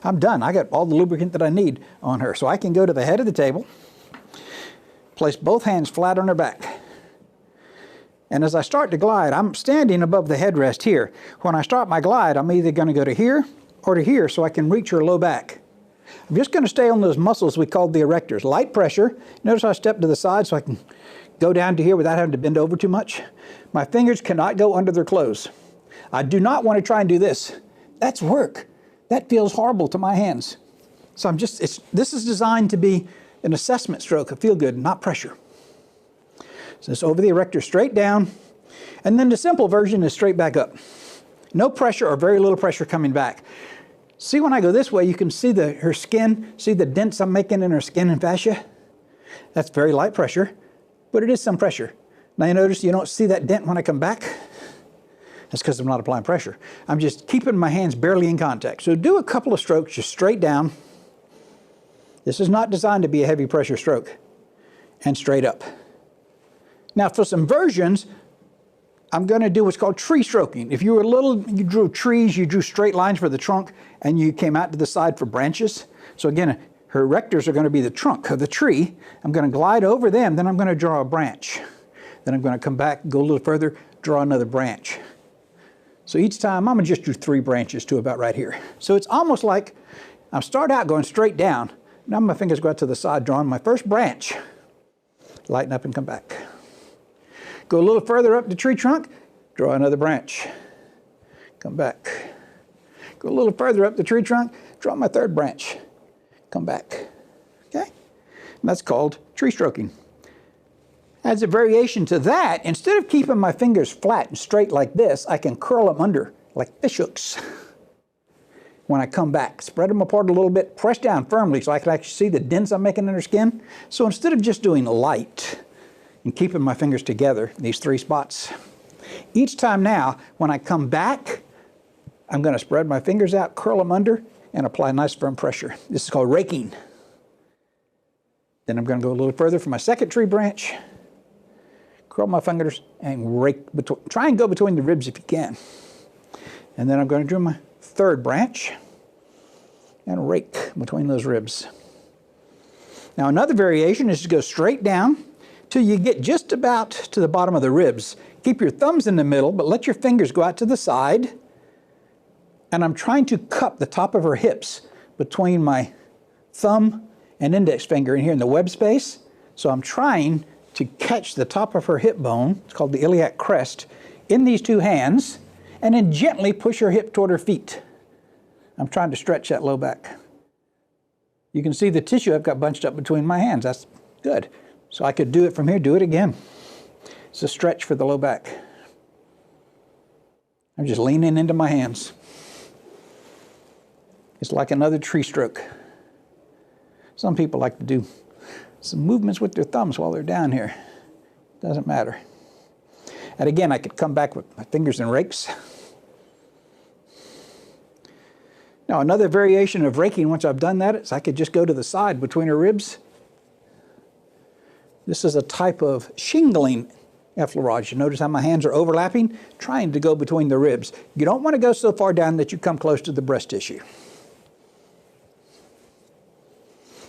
Speaker 1: I'm done. I got all the lubricant that I need on her. So I can go to the head of the table, place both hands flat on her back. And as I start to glide, I'm standing above the headrest here. When I start my glide, I'm either going to go to here or to here so I can reach her low back. I'm just going to stay on those muscles we called the erectors. Light pressure. Notice I step to the side so I can go down to here without having to bend over too much. My fingers cannot go under their clothes. I do not want to try and do this. That's work. That feels horrible to my hands. So this is designed to be an assessment stroke, a feel good, not pressure. So it's over the erector, straight down. And then the simple version is straight back up. No pressure or very little pressure coming back. See, when I go this way, you can see her skin, see the dents I'm making in her skin and fascia? That's very light pressure, but it is some pressure. Now you notice you don't see that dent when I come back? That's because I'm not applying pressure. I'm just keeping my hands barely in contact. So do a couple of strokes just straight down. This is not designed to be a heavy pressure stroke. And straight up. Now for some versions, I'm going to do what's called tree stroking. If you were little, you drew trees, you drew straight lines for the trunk, and you came out to the side for branches. So again, her erectors are going to be the trunk of the tree. I'm going to glide over them, then I'm going to draw a branch. Then I'm going to come back, go a little further, draw another branch. So each time, I'm going to just do 3 branches to about right here. So it's almost like I start out going straight down. Now my fingers go out to the side, drawing my first branch. Lighten up and come back. Go a little further up the tree trunk, draw another branch. Come back. Go a little further up the tree trunk, draw my 3rd branch. Come back. Okay? And that's called tree stroking. As a variation to that, instead of keeping my fingers flat and straight like this, I can curl them under like fish hooks. When I come back, spread them apart a little bit, press down firmly so I can actually see the dents I'm making in her skin. So instead of just doing light and keeping my fingers together in these 3 spots, each time now, when I come back, I'm going to spread my fingers out, curl them under, and apply nice firm pressure. This is called raking. Then I'm going to go a little further for my 2nd tree branch. Curl my fingers and rake, try and go between the ribs if you can. And then I'm going to do my 3rd branch and rake between those ribs. Now another variation is to go straight down till you get just about to the bottom of the ribs. Keep your thumbs in the middle, but let your fingers go out to the side. And I'm trying to cup the top of her hips between my thumb and index finger in here in the web space. So I'm trying to catch the top of her hip bone, it's called the iliac crest, in these 2 hands, and then gently push her hip toward her feet. I'm trying to stretch that low back. You can see the tissue I've got bunched up between my hands. That's good. So I could do it from here, do it again. It's a stretch for the low back. I'm just leaning into my hands. It's like another tree stroke. Some people like to do some movements with their thumbs while they're down here. Doesn't matter. And again, I could come back with my fingers and rakes. Now another variation of raking, once I've done that, is I could just go to the side between her ribs. This is a type of shingling effleurage. You notice how my hands are overlapping, trying to go between the ribs. You don't want to go so far down that you come close to the breast tissue.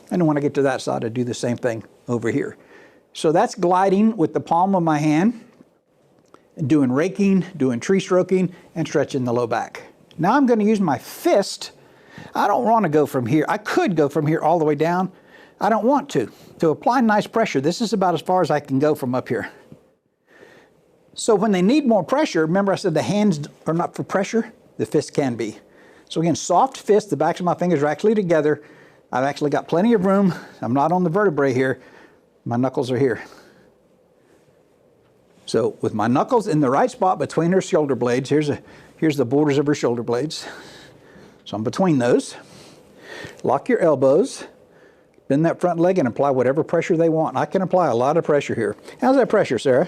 Speaker 1: And when I get to that side, I do the same thing over here. So that's gliding with the palm of my hand, doing raking, doing tree stroking, and stretching the low back. Now I'm going to use my fist. I don't want to go from here. I could go from here all the way down. I don't want to. To apply nice pressure, this is about as far as I can go from up here. So when they need more pressure, remember I said the hands are not for pressure, the fist can be. So again, soft fist, the backs of my fingers are actually together. I've actually got plenty of room. I'm not on the vertebrae here. My knuckles are here. So with my knuckles in the right spot between her shoulder blades, here's the borders of her shoulder blades. So I'm between those. Lock your elbows. Bend that front leg and apply whatever pressure they want. I can apply a lot of pressure here. How's that pressure, Sarah?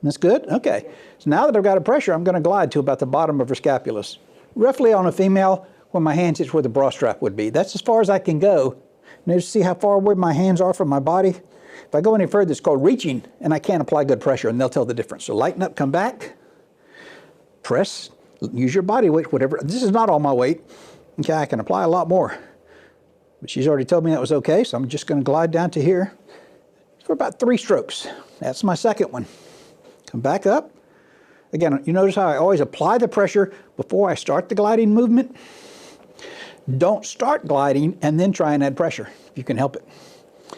Speaker 1: That's good? Okay. So now that I've got a pressure, I'm going to glide to about the bottom of her scapulus. Roughly on a female, when my hands hit where the bra strap would be. That's as far as I can go. Notice, see how far away my hands are from my body? If I go any further, it's called reaching, and I can't apply good pressure, and they'll tell the difference. So lighten up, come back, press, use your body weight, whatever. This is not all my weight. Okay, I can apply a lot more. But she's already told me that was okay, so I'm just going to glide down to here for about 3 strokes. That's my second one. Come back up. Again, you notice how I always apply the pressure before I start the gliding movement? Don't start gliding and then try and add pressure, if you can help it.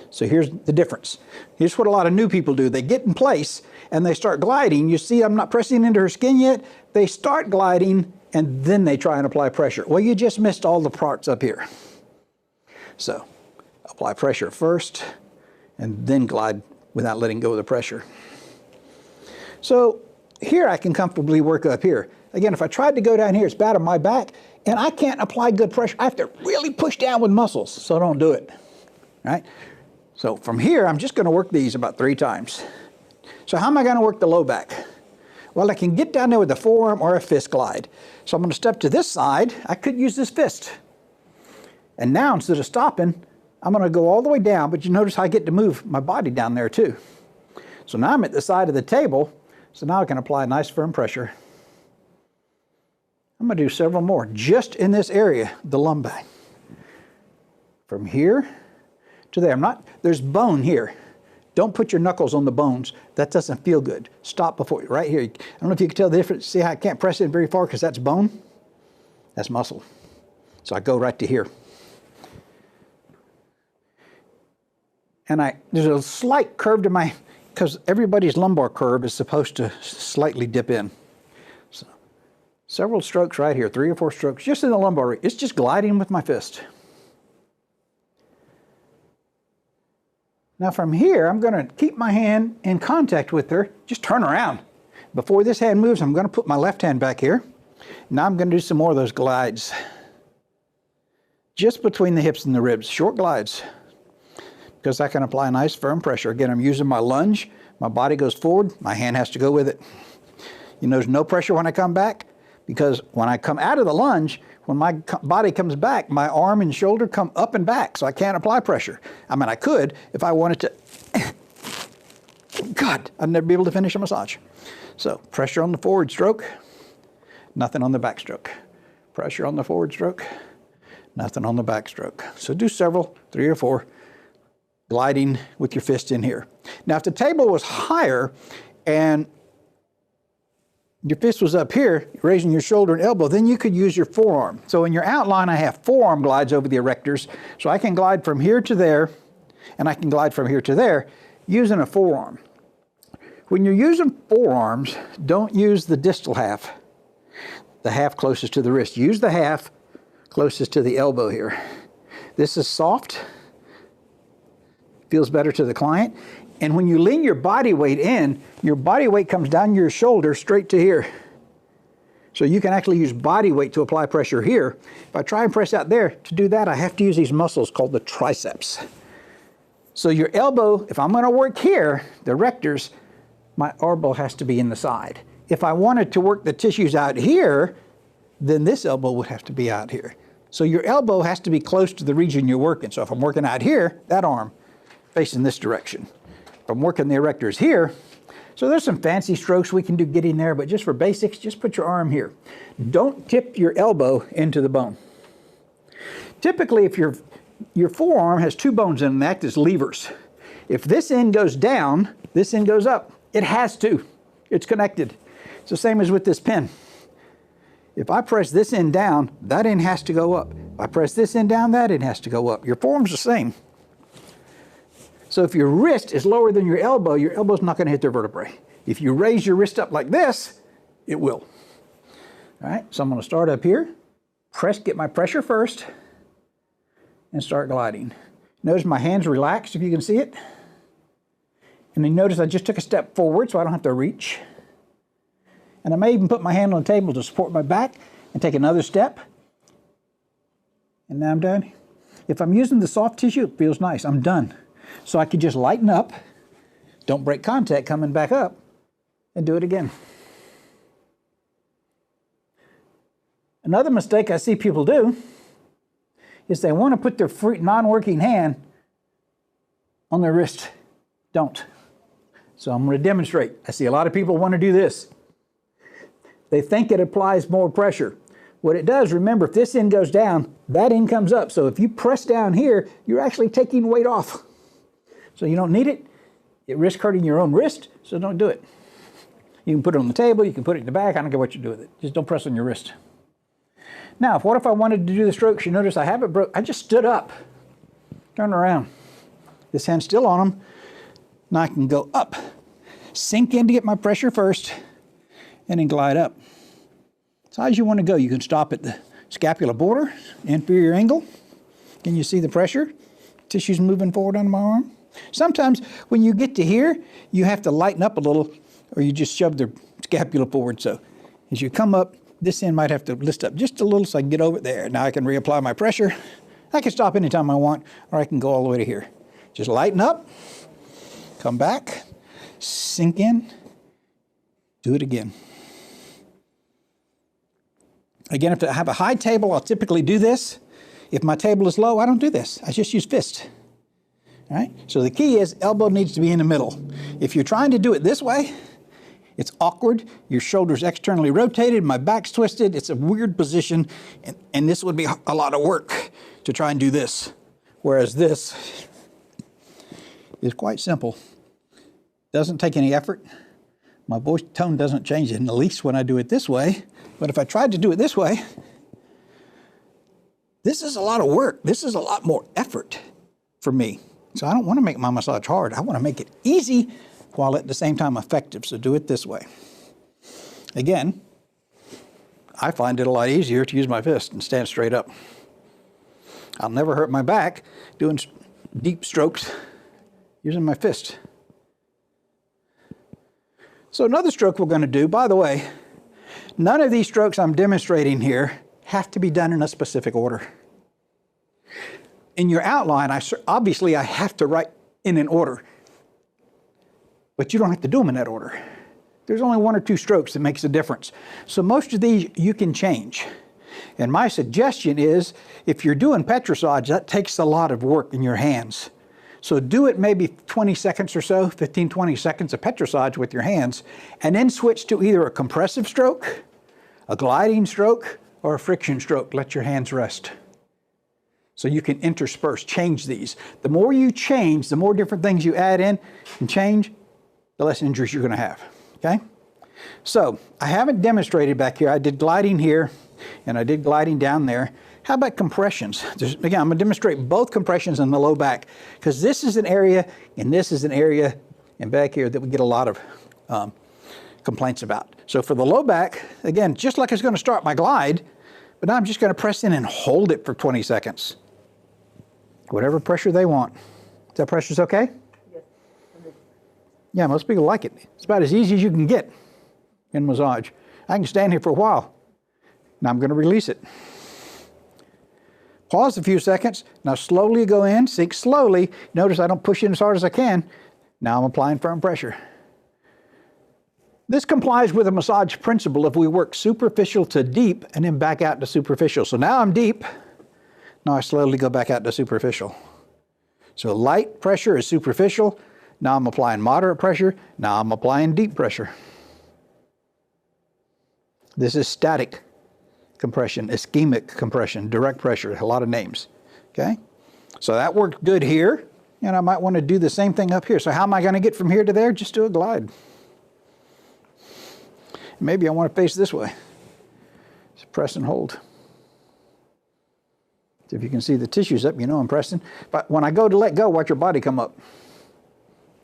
Speaker 1: So here's the difference. Here's what a lot of new people do. They get in place and they start gliding. You see, I'm not pressing into her skin yet. They start gliding and then they try and apply pressure. Well, you just missed all the parts up here. So apply pressure first and then glide without letting go of the pressure. So here I can comfortably work up here. Again, if I tried to go down here, it's bad on my back, and I can't apply good pressure. I have to really push down with muscles, so don't do it. Right? So from here, I'm just going to work these about 3 times. So how am I going to work the low back? Well, I can get down there with a forearm or a fist glide. So I'm going to step to this side. I could use this fist. And now, instead of stopping, I'm going to go all the way down, but you notice how I get to move my body down there too. So now I'm at the side of the table, so now I can apply nice firm pressure. I'm going to do several more just in this area, the lumbar. From here to there. There's bone here. Don't put your knuckles on the bones. That doesn't feel good. Stop before, right here. I don't know if you can tell the difference. See how I can't press it very far because that's bone? That's muscle. So I go right to here. And there's a slight curve to my, because everybody's lumbar curve is supposed to slightly dip in. So several strokes right here, 3 or 4 strokes, just in the lumbar. It's just gliding with my fist. Now from here, I'm going to keep my hand in contact with her. Just turn around. Before this hand moves, I'm going to put my left hand back here. Now I'm going to do some more of those glides. Just between the hips and the ribs, short glides. Because I can apply nice firm pressure. Again, I'm using my lunge. My body goes forward. My hand has to go with it. You notice no pressure when I come back, because when I come out of the lunge, when my body comes back, my arm and shoulder come up and back, so I can't apply pressure. I mean, I could if I wanted to. God, I'd never be able to finish a massage. So pressure on the forward stroke, nothing on the back stroke. Pressure on the forward stroke, nothing on the back stroke. So do several, 3 or 4. Gliding with your fist in here. Now, if the table was higher and your fist was up here, raising your shoulder and elbow, then you could use your forearm. So in your outline, I have forearm glides over the erectors. So I can glide from here to there, and I can glide from here to there using a forearm. When you're using forearms, don't use the distal half, the half closest to the wrist. Use the half closest to the elbow here. This is soft. Feels better to the client. And when you lean your body weight in, your body weight comes down your shoulder straight to here. So you can actually use body weight to apply pressure here. If I try and press out there, to do that, I have to use these muscles called the triceps. So your elbow, if I'm going to work here, the erectors, my elbow has to be in the side. If I wanted to work the tissues out here, then this elbow would have to be out here. So your elbow has to be close to the region you're working. So if I'm working out here, that arm facing this direction. If I'm working the erectors here, so there's some fancy strokes we can do getting there, but just for basics, just put your arm here. Don't tip your elbow into the bone. Typically, if your forearm has 2 bones in it and act as levers. If this end goes down, this end goes up. It has to. It's connected. It's the same as with this pen. If I press this end down, that end has to go up. If I press this end down, that end has to go up. Your forearm's the same. So if your wrist is lower than your elbow's not going to hit the vertebrae. If you raise your wrist up like this, it will. All right, so I'm going to start up here, get my pressure first, and start gliding. Notice my hands relaxed, if you can see it. And then notice I just took a step forward so I don't have to reach. And I may even put my hand on the table to support my back and take another step. And now I'm done. If I'm using the soft tissue, it feels nice. I'm done. So I could just lighten up, don't break contact coming back up, and do it again. Another mistake I see people do is they want to put their free non-working hand on their wrist Don't. So I'm going to demonstrate. I see a lot of people want to do this. They think it applies more pressure. What it does, remember, if this end goes down, that end comes up. So if you press down here, you're actually taking weight off. So you don't need it. It risks hurting your own wrist, so don't do it. You can put it on the table, you can put it in the back, I don't care what you do with it. Just don't press on your wrist. Now, what if I wanted to do the strokes? You notice I haven't broke, I just stood up, turn around. This hand's still on them. Now I can go up, sink in to get my pressure first, and then glide up. As high as you want to go, you can stop at the scapular border, inferior angle. Can you see the pressure? Tissue's moving forward on my arm. Sometimes when you get to here, you have to lighten up a little, or you just shove the scapula forward. So as you come up, this end might have to lift up just a little so I can get over there. Now I can reapply my pressure. I can stop anytime I want, or I can go all the way to here. Just lighten up, come back, sink in, do it again. Again, if I have a high table, I'll typically do this. If my table is low, I don't do this. I just use fist. All right? So the key is elbow needs to be in the middle. If you're trying to do it this way, it's awkward. Your shoulder's externally rotated, my back's twisted. It's a weird position, and this would be a lot of work to try and do this. Whereas this is quite simple. Doesn't take any effort. My voice tone doesn't change in the least when I do it this way. But if I tried to do it this way, this is a lot of work. This is a lot more effort for me. So I don't want to make my massage hard. I want to make it easy while at the same time effective. So do it this way. Again, I find it a lot easier to use my fist and stand straight up. I'll never hurt my back doing deep strokes using my fist. So another stroke we're going to do, by the way, none of these strokes I'm demonstrating here have to be done in a specific order. In your outline, obviously I have to write in an order, but you don't have to do them in that order. There's only one or two strokes that makes a difference. So most of these you can change. And my suggestion is, if you're doing petrissage, that takes a lot of work in your hands. So do it maybe 20 seconds or so, 15, 20 seconds of petrissage with your hands, and then switch to either a compressive stroke, a gliding stroke, or a friction stroke. Let your hands rest. So you can intersperse, change these. The more you change, the more different things you add in and change, the less injuries you're going to have, okay? So I haven't demonstrated back here. I did gliding here, and I did gliding down there. How about compressions? Again, I'm going to demonstrate both compressions in the low back, because this is an area, and this is an area, and back here that we get a lot of complaints about. So for the low back, again, just like it's going to start my glide, but now I'm just going to press in and hold it for 20 seconds. Whatever pressure they want. Is that pressure's okay?
Speaker 2: Yes.
Speaker 1: Yeah, most people like it. It's about as easy as you can get in massage. I can stand here for a while. Now I'm going to release it. Pause a few seconds. Now slowly go in, sink slowly. Notice I don't push in as hard as I can. Now I'm applying firm pressure. This complies with a massage principle if we work superficial to deep and then back out to superficial. So now I'm deep. Now I slowly go back out to superficial. So light pressure is superficial. Now I'm applying moderate pressure. Now I'm applying deep pressure. This is static compression, ischemic compression, direct pressure, a lot of names, okay? So that worked good here, and I might want to do the same thing up here. So how am I going to get from here to there? Just do a glide. Maybe I want to face this way. Just press and hold. So if you can see the tissues up, you know I'm pressing. But when I go to let go, watch your body come up.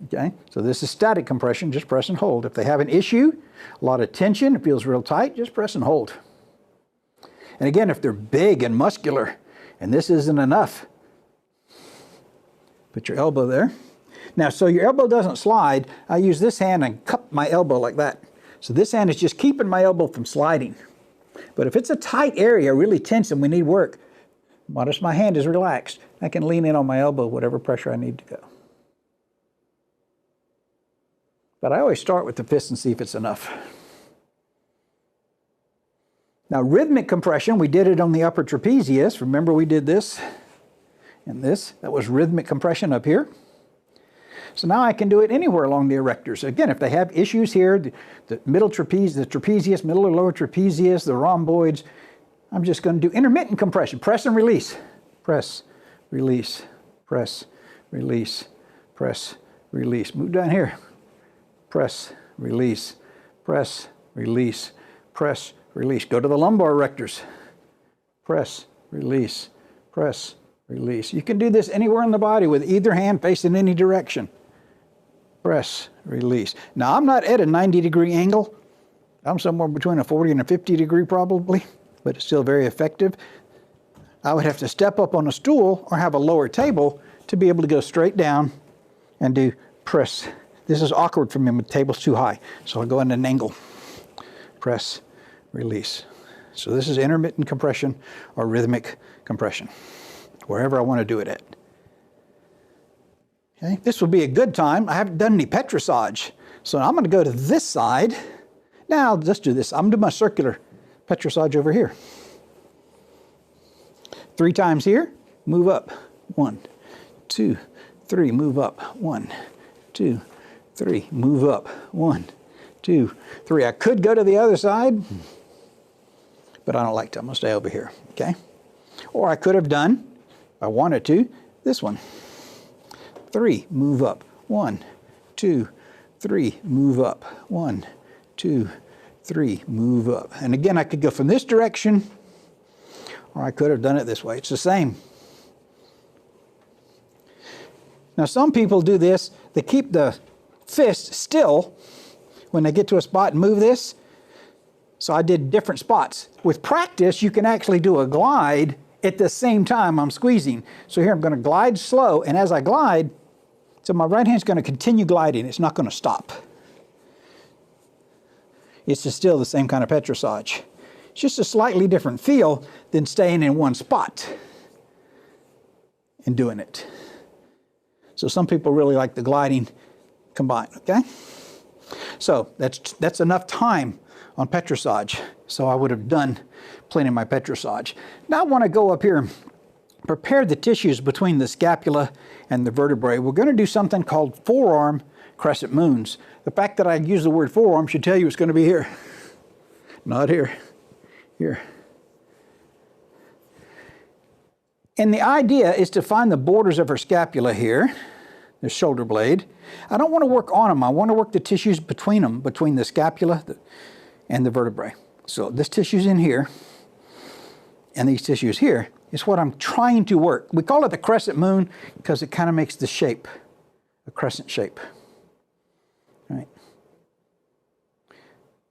Speaker 1: Okay, so this is static compression, just press and hold. If they have an issue, a lot of tension, it feels real tight, just press and hold. And again, if they're big and muscular, and this isn't enough, put your elbow there. Now, so your elbow doesn't slide, I use this hand and cup my elbow like that. So this hand is just keeping my elbow from sliding. But if it's a tight area, really tense, and we need work, notice my hand is relaxed. I can lean in on my elbow, whatever pressure I need to go. But I always start with the fist and see if it's enough. Now, rhythmic compression, we did it on the upper trapezius. Remember we did this and this? That was rhythmic compression up here. So now I can do it anywhere along the erectors. Again, if they have issues here, the middle trapeze, the trapezius, middle or lower trapezius, the rhomboids, I'm just going to do intermittent compression. Press and release. Press, release, press, release, press, release. Move down here. Press, release, press, release, press, release. Go to the lumbar erectors. Press, release, press, release. You can do this anywhere in the body with either hand facing any direction. Press, release. Now I'm not at a 90-degree angle. I'm somewhere between a 40 and a 50 degree probably, but it's still very effective. I would have to step up on a stool or have a lower table to be able to go straight down and do press. This is awkward for me, the table's too high. So I'll go in an angle. Press, release. So this is intermittent compression or rhythmic compression, wherever I want to do it at. Okay, this would be a good time. I haven't done any petrissage. So I'm going to go to this side. Now let's do this. I'm going to do my circular petrissage over here. 3 times here, move up. 1, 2, 3, move up. 1, 2, 3, move up. 1, 2, 3. I could go to the other side, but I don't like to. I'm going to stay over here, okay? Or I could have done, if I wanted to, this one. 3, move up. 1, 2, 3, move up. 1, 2, 3, move up. And again, I could go from this direction, or I could have done it this way. It's the same. Now, some people do this. They keep the fist still when they get to a spot and move this. So I did different spots. With practice, you can actually do a glide at the same time I'm squeezing. So here I'm going to glide slow, and as I glide, so my right hand's going to continue gliding. It's not going to stop. It's just still the same kind of petrissage. It's just a slightly different feel than staying in one spot and doing it. So some people really like the gliding combined, okay? So that's enough time on petrissage. So I would have done plenty of my petrissage. Now I want to go up here and prepare the tissues between the scapula and the vertebrae. We're going to do something called forearm crescent moons. The fact that I use the word forearm should tell you it's going to be here. Not here. Here. And the idea is to find the borders of her scapula here, the shoulder blade. I don't want to work on them. I want to work the tissues between them, between the scapula and the vertebrae. So this tissue's in here, and these tissues here is what I'm trying to work. We call it the crescent moon because it kind of makes the shape, a crescent shape. Right.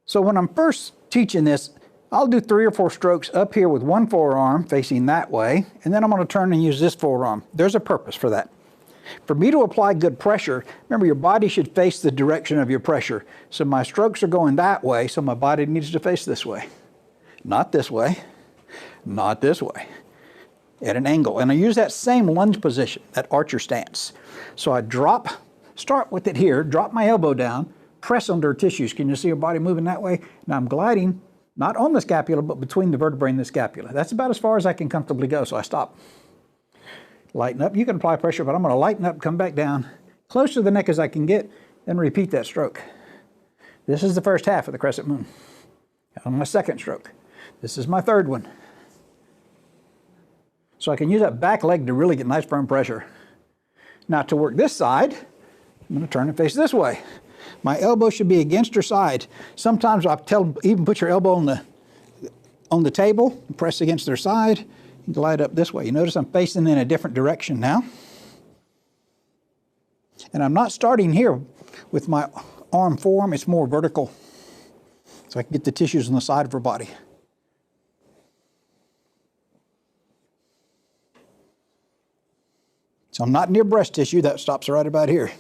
Speaker 1: So when I'm first teaching this, I'll do 3 or 4 strokes up here with one forearm facing that way, and then I'm going to turn and use this forearm. There's a purpose for that. For me to apply good pressure, remember your body should face the direction of your pressure. So my strokes are going that way, so my body needs to face this way. Not this way, not this way, at an angle. And I use that same lunge position, that archer stance. So I start with it here, drop my elbow down, press under tissues. Can you see your body moving that way? Now I'm gliding, not on the scapula, but between the vertebrae and the scapula. That's about as far as I can comfortably go, so I stop. Lighten up. You can apply pressure, but I'm going to lighten up, come back down, close to the neck as I can get, then repeat that stroke. This is the first half of the crescent moon. On my second stroke. This is my third one. So I can use that back leg to really get nice firm pressure. Now to work this side, I'm going to turn and face this way. My elbow should be against her side. Sometimes I'll tell them, even put your elbow on the table, and press against their side, and glide up this way. You notice I'm facing in a different direction now. And I'm not starting here with my forearm, it's more vertical. So I can get the tissues on the side of her body. So I'm not near breast tissue, that stops right about here.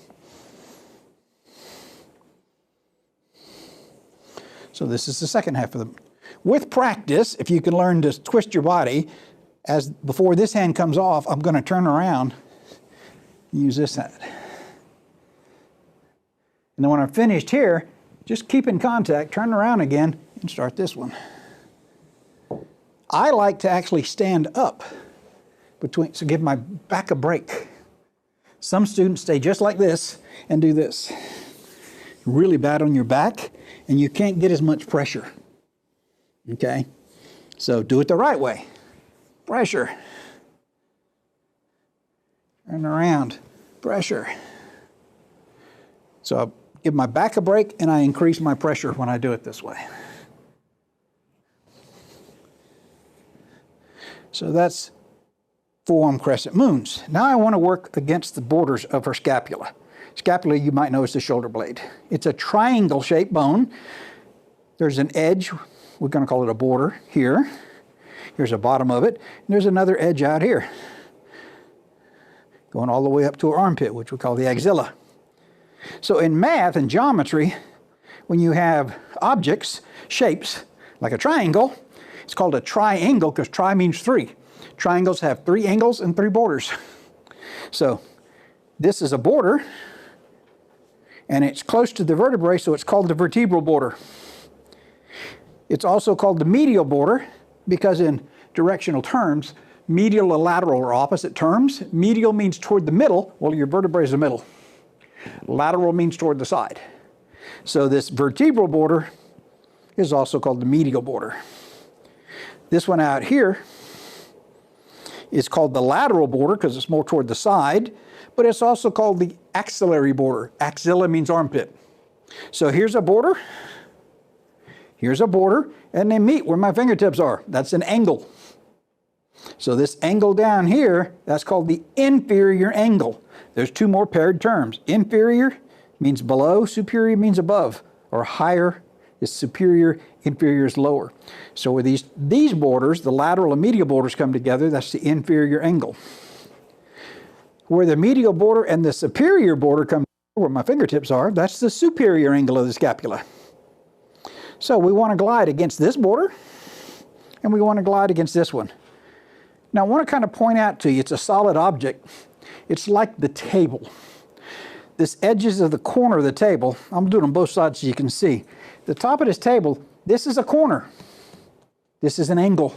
Speaker 1: So this is the second half of them. With practice, if you can learn to twist your body, before this hand comes off, I'm going to turn around and use this hand. And then when I'm finished here, just keep in contact, turn around again, and start this one. I like to actually stand up so give my back a break. Some students stay just like this and do this. Really bad on your back, and you can't get as much pressure. Okay? So do it the right way. Pressure. Turn around. Pressure. So I give my back a break, and I increase my pressure when I do it this way. So that's forearm crescent moons. Now I want to work against the borders of her scapula. Scapula, you might know, is the shoulder blade. It's a triangle-shaped bone. There's an edge, we're going to call it a border, here. Here's the bottom of it. And there's another edge out here, going all the way up to her armpit, which we call the axilla. So in math and geometry, when you have objects, shapes, like a triangle, it's called a triangle because tri means three. Triangles have 3 angles and 3 borders. So this is a border, and it's close to the vertebrae, so it's called the vertebral border. It's also called the medial border because in directional terms, medial and lateral are opposite terms. Medial means toward the middle. Well, your vertebrae is the middle. Lateral means toward the side. So this vertebral border is also called the medial border. This one out here is called the lateral border because it's more toward the side, but it's also called the axillary border. Axilla means armpit. So here's a border, and they meet where my fingertips are. That's an angle. So this angle down here, that's called the inferior angle. There's 2 more paired terms. Inferior means below, superior means above, or higher is superior, inferior is lower. So where these borders, the lateral and medial borders come together, that's the inferior angle. Where the medial border and the superior border come together, where my fingertips are, that's the superior angle of the scapula. So we want to glide against this border, and we want to glide against this one. Now I want to kind of point out to you, it's a solid object. It's like the table. This edges of the corner of the table, I'm doing it on both sides so you can see. The top of this table, this is a corner. This is an angle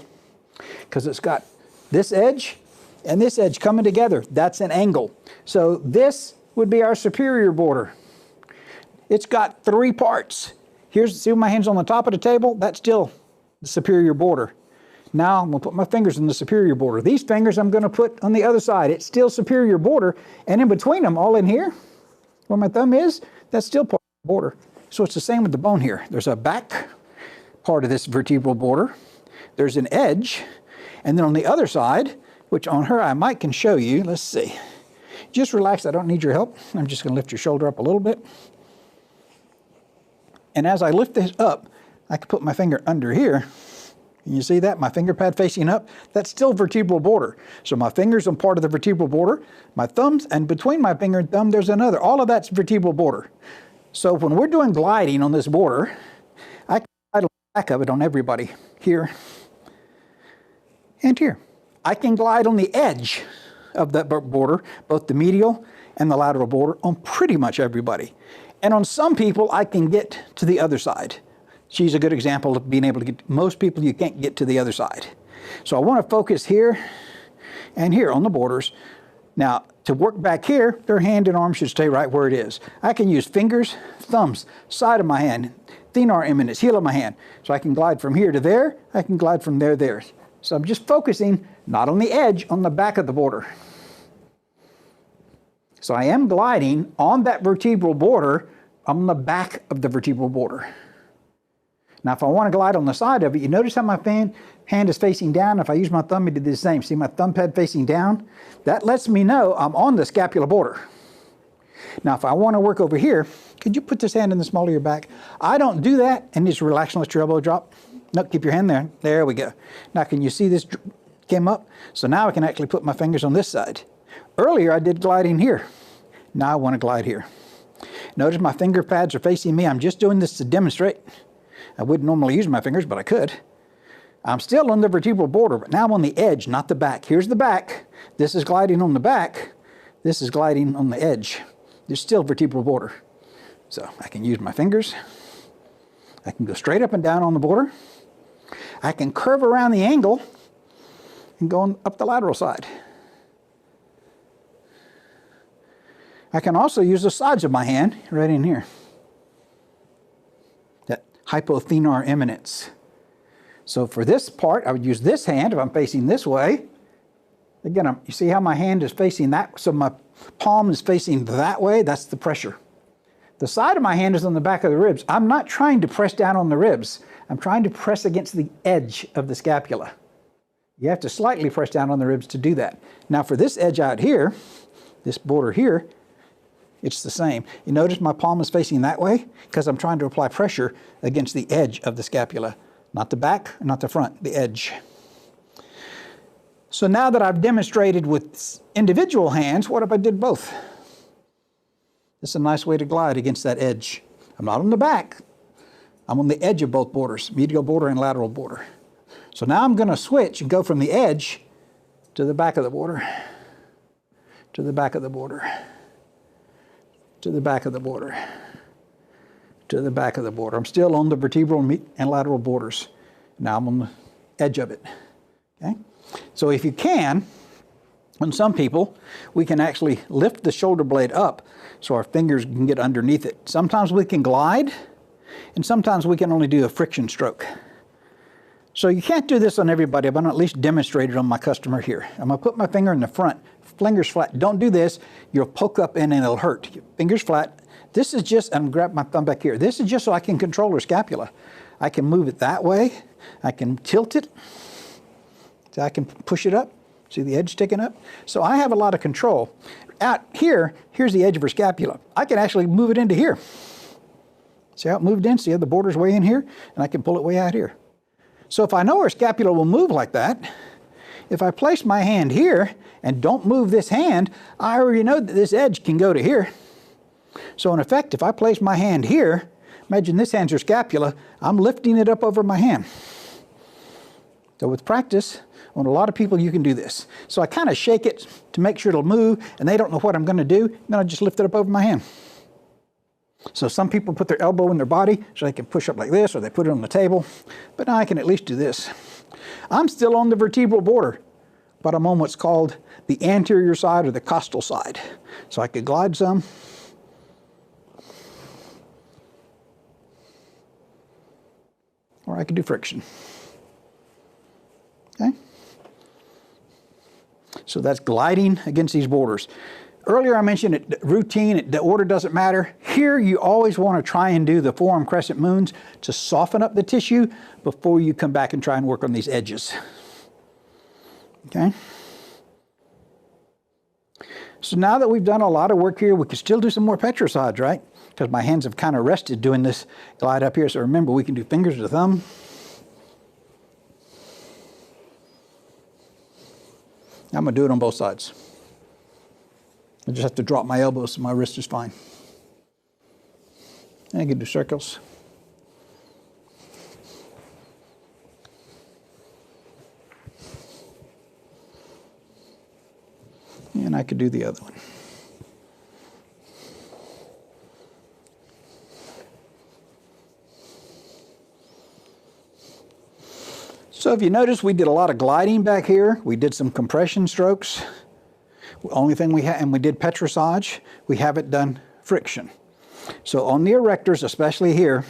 Speaker 1: because it's got this edge and this edge coming together. That's an angle. So this would be our superior border. It's got 3 parts. See my hands on the top of the table? That's still the superior border. Now I'm going to put my fingers in the superior border. These fingers I'm going to put on the other side. It's still superior border. And in between them, all in here, where my thumb is, that's still part of the border. So it's the same with the bone here. There's a back part of this vertebral border. There's an edge. And then on the other side, which on her I might can show you. Let's see. Just relax. I don't need your help. I'm just going to lift your shoulder up a little bit. And as I lift this up, I can put my finger under here. Can you see that? My finger pad facing up? That's still vertebral border. So my fingers on part of the vertebral border, my thumbs, and between my finger and thumb, there's another. All of that's vertebral border. So when we're doing gliding on this border, I can glide on the back of it on everybody. Here and here. I can glide on the edge of that border, both the medial and the lateral border, on pretty much everybody. And on some people, I can get to the other side. She's a good example of being able to get, most people you can't get to the other side. So I want to focus here and here on the borders. Now, to work back here, their hand and arm should stay right where it is. I can use fingers, thumbs, side of my hand, thenar eminence, heel of my hand. So I can glide from here to there, I can glide from there to there. So I'm just focusing, not on the edge, on the back of the border. So I am gliding on that vertebral border, on the back of the vertebral border. Now, if I want to glide on the side of it, you notice how my hand is facing down? If I use my thumb, it did the same. See my thumb pad facing down? That lets me know I'm on the scapular border. Now, if I want to work over here, could you put this hand in the small of your back? I don't do that and just relax and let your elbow drop. No, keep your hand there. There we go. Now, can you see this came up? So now I can actually put my fingers on this side. Earlier, I did gliding here. Now I want to glide here. Notice my finger pads are facing me. I'm just doing this to demonstrate. I wouldn't normally use my fingers, but I could. I'm still on the vertebral border, but now I'm on the edge, not the back. Here's the back. This is gliding on the back. This is gliding on the edge. There's still vertebral border. So I can use my fingers. I can go straight up and down on the border. I can curve around the angle and go up the lateral side. I can also use the sides of my hand right in here. That hypothenar eminence. So for this part, I would use this hand if I'm facing this way. Again, you see how my hand is facing that, so my palm is facing that way? That's the pressure. The side of my hand is on the back of the ribs. I'm not trying to press down on the ribs. I'm trying to press against the edge of the scapula. You have to slightly press down on the ribs to do that. Now for this edge out here, this border here, it's the same. You notice my palm is facing that way? Because I'm trying to apply pressure against the edge of the scapula. Not the back, not the front, the edge. So now that I've demonstrated with individual hands, what if I did both? This is a nice way to glide against that edge. I'm not on the back. I'm on the edge of both borders, medial border and lateral border. So now I'm going to switch and go from the edge to the back of the border, to the back of the border, to the back of the border, to the back of the border. I'm still on the vertebral and lateral borders. Now I'm on the edge of it. Okay? So if you can, on some people, we can actually lift the shoulder blade up so our fingers can get underneath it. Sometimes we can glide, and sometimes we can only do a friction stroke. So you can't do this on everybody, but I'm at least demonstrated on my customer here. I'm going to put my finger in the front, fingers flat. Don't do this. You'll poke up in and it'll hurt. Fingers flat. This is just, I'm going to grab my thumb back here. This is just so I can control her scapula. I can move it that way. I can tilt it. So I can push it up. See the edge sticking up? So I have a lot of control. Out here, here's the edge of her scapula. I can actually move it into here. See how it moved in? See how the border's way in here? And I can pull it way out here. So if I know her scapula will move like that, if I place my hand here and don't move this hand, I already know that this edge can go to here. So in effect, if I place my hand here, imagine this hand's her scapula, I'm lifting it up over my hand. So with practice, on a lot of people, you can do this. So I kind of shake it to make sure it'll move, and they don't know what I'm going to do, and then I just lift it up over my hand. So some people put their elbow in their body so they can push up like this, or they put it on the table, but now I can at least do this. I'm still on the vertebral border, but I'm on what's called the anterior side or the costal side. So I could glide some. Or I could do friction. Okay? So that's gliding against these borders. Earlier I mentioned it, routine, the order doesn't matter. Here you always want to try and do the forearm crescent moons to soften up the tissue before you come back and try and work on these edges. Okay? So now that we've done a lot of work here, we can still do some more petrosides, right? Because my hands have kind of rested doing this glide up here. So remember, we can do fingers to thumb. I'm going to do it on both sides. I just have to drop my elbows so my wrist is fine. And I can do circles. And I could do the other one. So if you notice, we did a lot of gliding back here. We did some compression strokes. The only thing we had, and we did petrissage. We haven't done friction. So on the erectors, especially here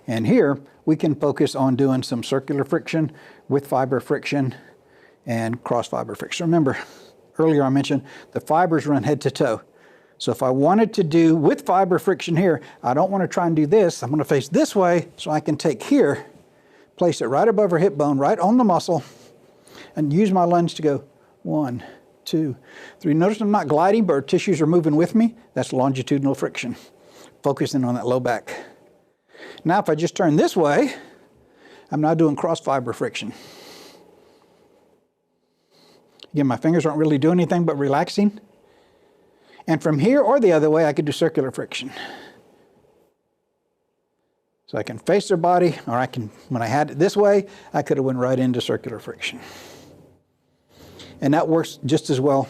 Speaker 1: and here, we can focus on doing some circular friction with fiber friction and cross fiber friction. Remember, earlier I mentioned the fibers run head to toe. So if I wanted to do with fiber friction here, I don't want to try and do this. I'm going to face this way so I can take here, place it right above her hip bone, right on the muscle, and use my lunge to go 1, 2, 3. Notice I'm not gliding, but our tissues are moving with me. That's longitudinal friction, focusing on that low back. Now if I just turn this way, I'm now doing cross fiber friction. Again, my fingers aren't really doing anything but relaxing. And from here or the other way, I could do circular friction. So I can face their body, or I can, when I had it this way, I could have went right into circular friction. And that works just as well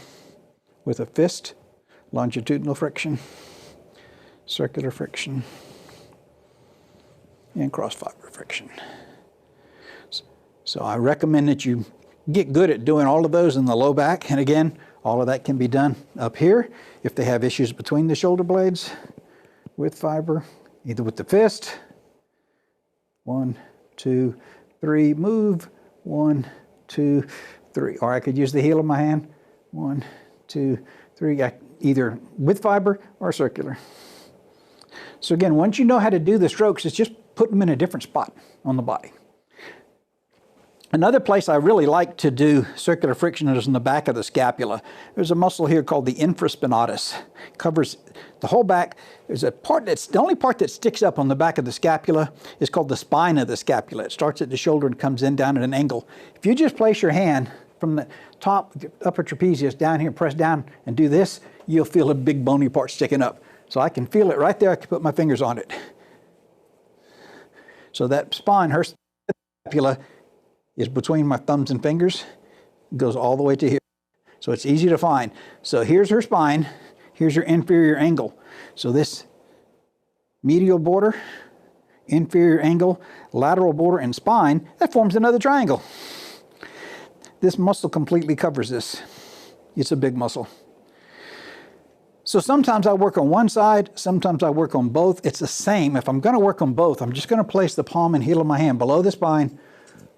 Speaker 1: with a fist, longitudinal friction, circular friction, and cross fiber friction. So I recommend that you get good at doing all of those in the low back. And again, All of that can be done up here if they have issues between the shoulder blades with fiber, either with the fist. 1, 2, 3, move. 1, 2, 3. Or I could use the heel of my hand. 1, 2, 3, either with fiber or circular. So again, once you know how to do the strokes, it's just put them in a different spot on the body. Another place I really like to do circular friction is in the back of the scapula. There's a muscle here called the infraspinatus. It covers the whole back. There's a part that's, the only part that sticks up on the back of the scapula is called the spine of the scapula. It starts at the shoulder and comes in down at an angle. If you just place your hand from the top, the upper trapezius down here, press down and do this, you'll feel a big bony part sticking up. So I can feel it right there. I can put my fingers on it. So that spine, her scapula, is between my thumbs and fingers. It goes all the way to here. So it's easy to find. So here's her spine. Here's your inferior angle. So this medial border, inferior angle, lateral border, and spine, that forms another triangle. This muscle completely covers this. It's a big muscle. So sometimes I work on one side, sometimes I work on both. It's the same. If I'm going to work on both, I'm just going to place the palm and heel of my hand below the spine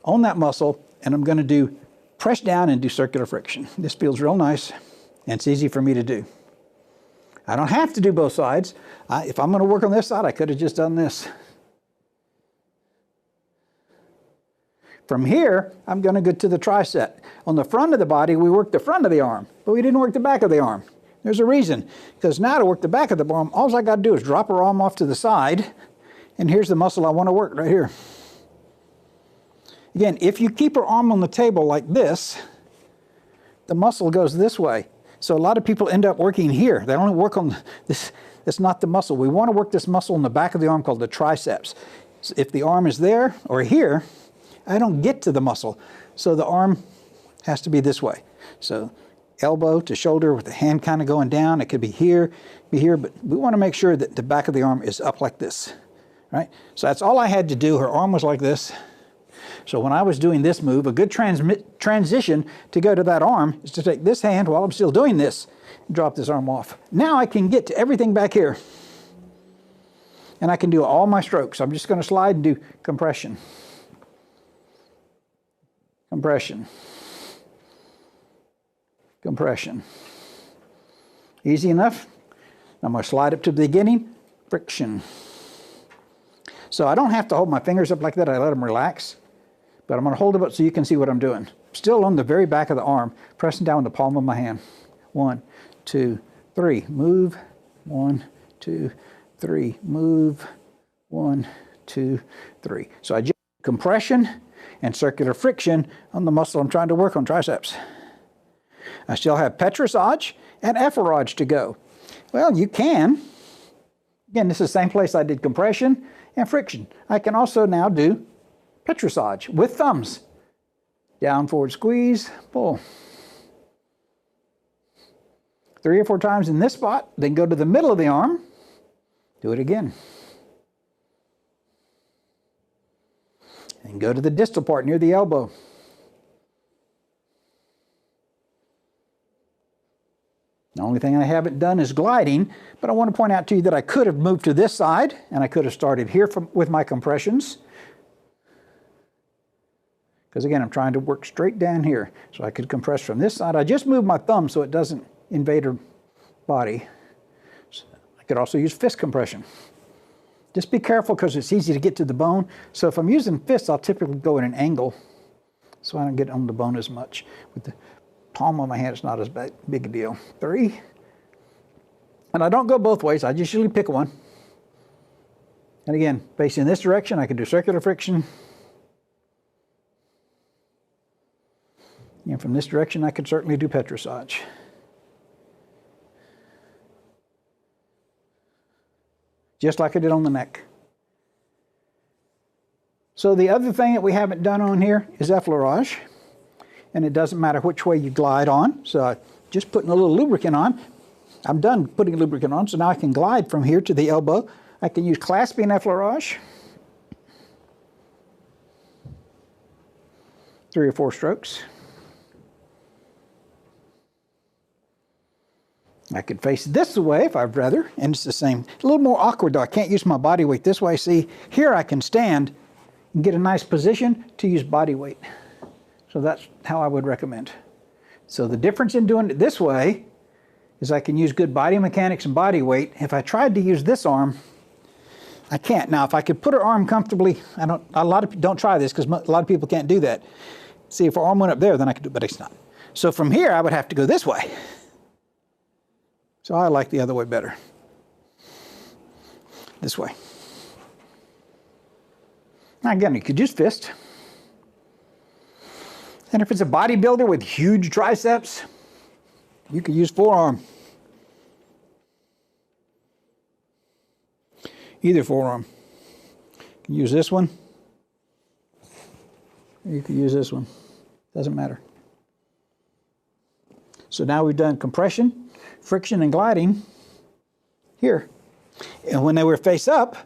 Speaker 1: on that muscle, and I'm going to do press down and do circular friction. This feels real nice, and it's easy for me to do. I don't have to do both sides. If I'm going to work on this side, I could have just done this. From here, I'm going to go to the tricep. On the front of the body, we work the front of the arm, but we didn't work the back of the arm. There's a reason, because now to work the back of the arm, all I got to do is drop her arm off to the side, and here's the muscle I want to work right here. Again, if you keep her arm on the table like this, the muscle goes this way. So a lot of people end up working here. They only work on this. It's not the muscle. We want to work this muscle in the back of the arm called the triceps. So if the arm is there or here, I don't get to the muscle. So the arm has to be this way. So elbow to shoulder with the hand kind of going down. It could be here, but we want to make sure that the back of the arm is up like this, right? So that's all I had to do. Her arm was like this. So when I was doing this move, a good transition to go to that arm is to take this hand while I'm still doing this and drop this arm off. Now I can get to everything back here. And I can do all my strokes. I'm just going to slide and do compression. Compression. Compression. Easy enough. I'm going to slide up to the beginning. Friction. So I don't have to hold my fingers up like that. I let them relax. But I'm going to hold it up so you can see what I'm doing. Still on the very back of the arm, pressing down with the palm of my hand. 1, 2, 3. Move. 1, 2, 3. Move. 1, 2, 3. So I just compression and circular friction on the muscle I'm trying to work on, triceps. I still have petrissage and effleurage to go. Well, you can. Again, this is the same place I did compression and friction. I can also now do petrissage with thumbs. Down, forward, squeeze, pull. 3 or 4 times in this spot, then go to the middle of the arm. Do it again. And go to the distal part near the elbow. The only thing I haven't done is gliding, but I want to point out to you that I could have moved to this side, and I could have started here with my compressions. Because again, I'm trying to work straight down here. So I could compress from this side. I just moved my thumb so it doesn't invade her body. So I could also use fist compression. Just be careful because it's easy to get to the bone. So if I'm using fists, I'll typically go at an angle so I don't get on the bone as much. With the palm of my hand, it's not as big a deal. 3. And I don't go both ways. I just usually pick one. And again, facing this direction, I can do circular friction. And from this direction, I could certainly do petrissage. Just like I did on the neck. So the other thing that we haven't done on here is effleurage. And it doesn't matter which way you glide on. So I'm just putting a little lubricant on. I'm done putting lubricant on, so now I can glide from here to the elbow. I can use clasping effleurage. 3 or 4 strokes. I could face this way if I'd rather, and it's the same. It's a little more awkward though. I can't use my body weight this way. See, here I can stand and get a nice position to use body weight. So that's how I would recommend. So the difference in doing it this way is I can use good body mechanics and body weight. If I tried to use this arm, I can't. Now, if I could put her arm comfortably, a lot of people don't try this because a lot of people can't do that. See, if her arm went up there, then I could do it, but it's not. So from here, I would have to go this way. So I like the other way better. This way. Now again, you could use fist. And if it's a bodybuilder with huge triceps, you could use forearm. Either forearm. You can use this one. Or you can use this one. Doesn't matter. So now we've done compression, friction, and gliding here. And when they were face up,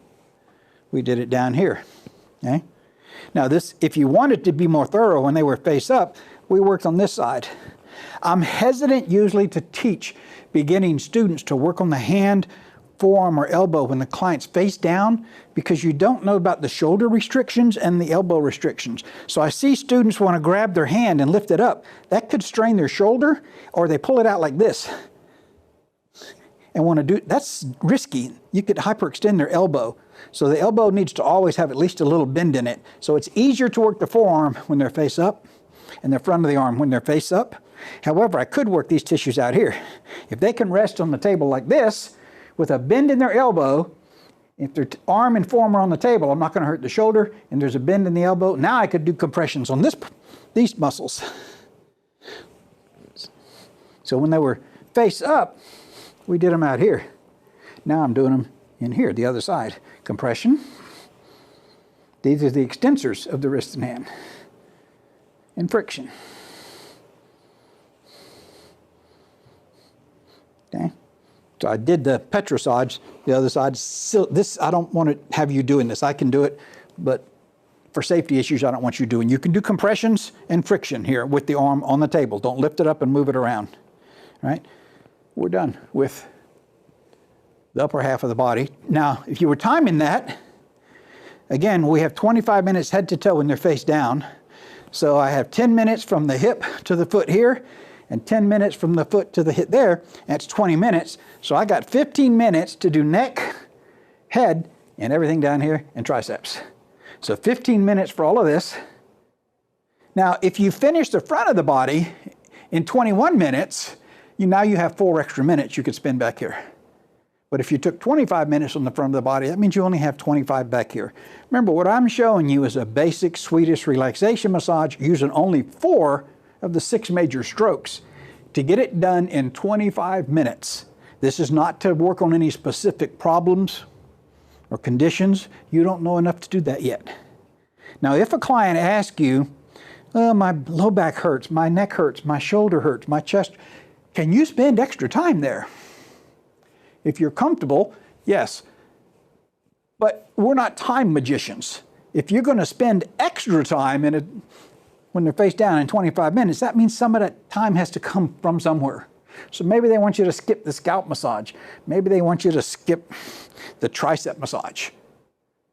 Speaker 1: we did it down here. Okay? Now this, if you wanted to be more thorough when they were face up, we worked on this side. I'm hesitant usually to teach beginning students to work on the hand, forearm, or elbow when the client's face down because you don't know about the shoulder restrictions and the elbow restrictions. So I see students want to grab their hand and lift it up. That could strain their shoulder, or they pull it out like this and want to do, that's risky. You could hyperextend their elbow. So the elbow needs to always have at least a little bend in it. So it's easier to work the forearm when they're face up and the front of the arm when they're face up. However, I could work these tissues out here. If they can rest on the table like this with a bend in their elbow, if their arm and forearm are on the table, I'm not going to hurt the shoulder, and there's a bend in the elbow. Now I could do compressions on these muscles. So when they were face up, we did them out here. Now I'm doing them in here, the other side. Compression. These are the extensors of the wrist and hand. And friction. Okay. So I did the petrissage, the other side. So this, I don't want to have you doing this. I can do it, but for safety issues, I don't want you doing. You can do compressions and friction here with the arm on the table. Don't lift it up and move it around. All right? We're done with the upper half of the body. Now, if you were timing that, again, we have 25 minutes head to toe when they're face down. So I have 10 minutes from the hip to the foot here, and 10 minutes from the foot to the hip there. That's 20 minutes. So I got 15 minutes to do neck, head, and everything down here, and triceps. So 15 minutes for all of this. Now, if you finish the front of the body in 21 minutes, now you have 4 extra minutes you could spend back here. But if you took 25 minutes on the front of the body, that means you only have 25 back here. Remember, what I'm showing you is a basic Swedish relaxation massage using only 4 of the 6 major strokes to get it done in 25 minutes. This is not to work on any specific problems or conditions. You don't know enough to do that yet. Now, if a client asks you, oh, my low back hurts, my neck hurts, my shoulder hurts, my chest, can you spend extra time there? If you're comfortable, yes. But we're not time magicians. If you're going to spend extra time when they're face down in 25 minutes, that means some of that time has to come from somewhere. So maybe they want you to skip the scalp massage. Maybe they want you to skip the tricep massage.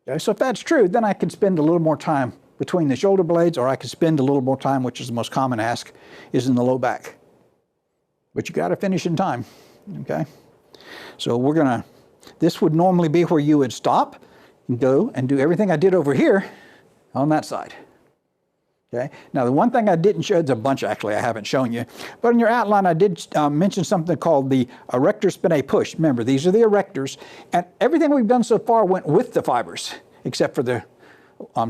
Speaker 1: Okay? So if that's true, then I can spend a little more time between the shoulder blades, or I can spend a little more time, which is the most common ask, is in the low back. But you got to finish in time, okay? So this would normally be where you would stop and go and do everything I did over here on that side. Okay. Now the one thing I didn't show, there's a bunch actually I haven't shown you, but in your outline I did mention something called the erector spinae push. Remember, these are the erectors, and everything we've done so far went with the fibers, except for the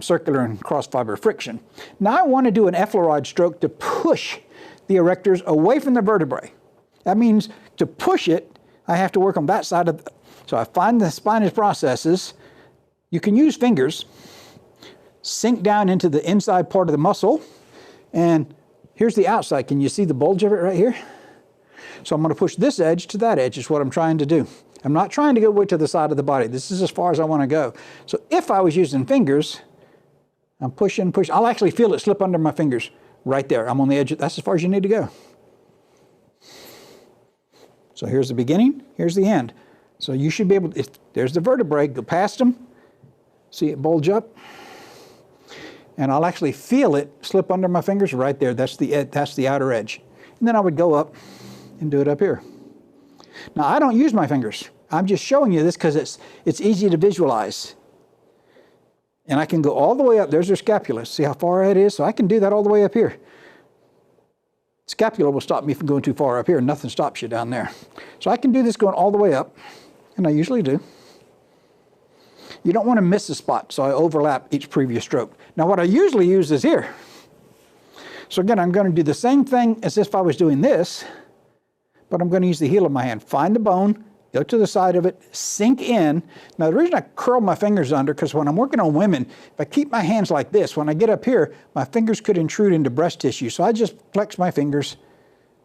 Speaker 1: circular and cross fiber friction. Now I want to do an effleuride stroke to push the erectors away from the vertebrae. That means to push it, I have to work on that side of so I find the spinous processes. You can use fingers, sink down into the inside part of the muscle, and here's the outside. Can you see the bulge of it right here? So I'm going to push this edge to that edge is what I'm trying to do. I'm not trying to go way to the side of the body. This is as far as I want to go. So if I was using fingers, I'm pushing. I'll actually feel it slip under my fingers right there. I'm on the edge. That's as far as you need to go. So here's the beginning, here's the end. So you should be able to, there's the vertebrae, go past them, see it bulge up, and I'll actually feel it slip under my fingers right there. That's the outer edge. And then I would go up and do it up here. Now I don't use my fingers. I'm just showing you this because it's easy to visualize. And I can go all the way up. There's their scapula. See how far it is? So I can do that all the way up here. Scapula will stop me from going too far up here. Nothing stops you down there. So I can do this going all the way up, and I usually do. You don't want to miss a spot, so I overlap each previous stroke. Now what I usually use is here. So again, I'm going to do the same thing as if I was doing this, but I'm going to use the heel of my hand. Find the bone, go to the side of it, sink in. Now the reason I curl my fingers under, because when I'm working on women, if I keep my hands like this, when I get up here, my fingers could intrude into breast tissue. So I just flex my fingers.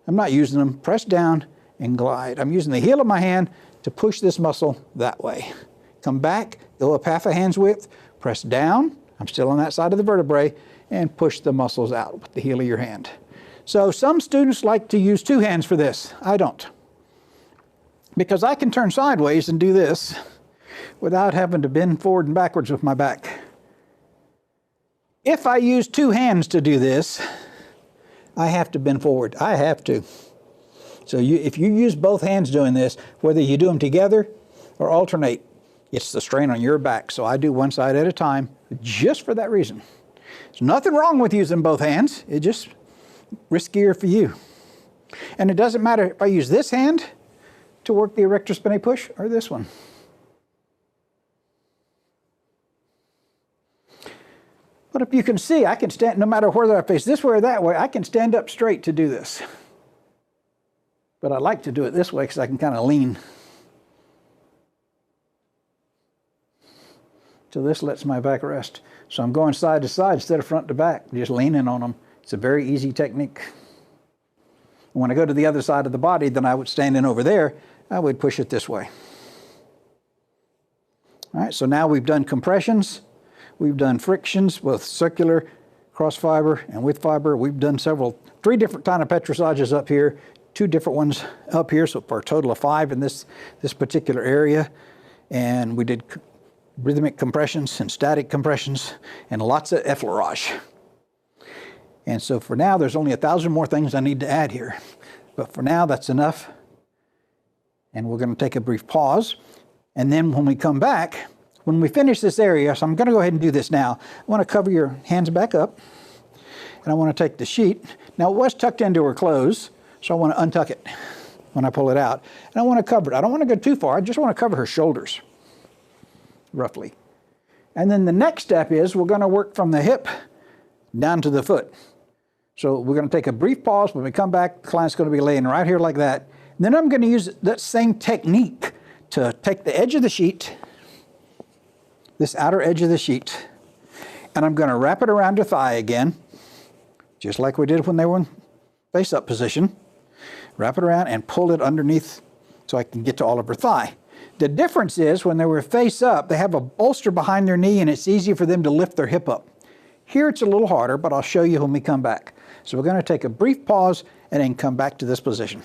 Speaker 1: I'm not using them. Press down and glide. I'm using the heel of my hand to push this muscle that way. Come back, go up half a hand's width, press down. I'm still on that side of the vertebrae, and push the muscles out with the heel of your hand. So some students like to use two hands for this. I don't. Because I can turn sideways and do this without having to bend forward and backwards with my back. If I use two hands to do this, I have to bend forward. I have to. So if you use both hands doing this, whether you do them together or alternate, it's the strain on your back. So I do one side at a time just for that reason. There's nothing wrong with using both hands. It's just riskier for you. And it doesn't matter if I use this hand to work the erector spinae push or this one. But if you can see, I can stand, no matter whether I face this way or that way, I can stand up straight to do this. But I like to do it this way because I can kind of lean. So this lets my back rest. So I'm going side to side instead of front to back, just leaning on them. It's a very easy technique. When I go to the other side of the body, then I would stand in over there, I would push it this way. All right, so now we've done compressions, we've done frictions, both circular, cross fiber, and with fiber. We've done three different kind of petrosages up here, two different ones up here, so for a total of 5 in this particular area. And we did rhythmic compressions and static compressions and lots of effleurage. And so for now, there's only 1,000 more things I need to add here. But for now, that's enough. And we're going to take a brief pause. And then when we come back, when we finish this area, so I'm going to go ahead and do this now. I want to cover your hands back up. And I want to take the sheet. Now, it was tucked into her clothes, so I want to untuck it when I pull it out. And I want to cover it. I don't want to go too far. I just want to cover her shoulders, roughly. And then the next step is we're going to work from the hip down to the foot. So we're going to take a brief pause. When we come back, the client's going to be laying right here like that. And then I'm going to use that same technique to take the edge of the sheet, this outer edge of the sheet, and I'm going to wrap it around her thigh again, just like we did when they were in face-up position. Wrap it around and pull it underneath so I can get to all of her thigh. The difference is when they were face up, they have a bolster behind their knee and it's easy for them to lift their hip up. Here it's a little harder, but I'll show you when we come back. So we're going to take a brief pause and then come back to this position.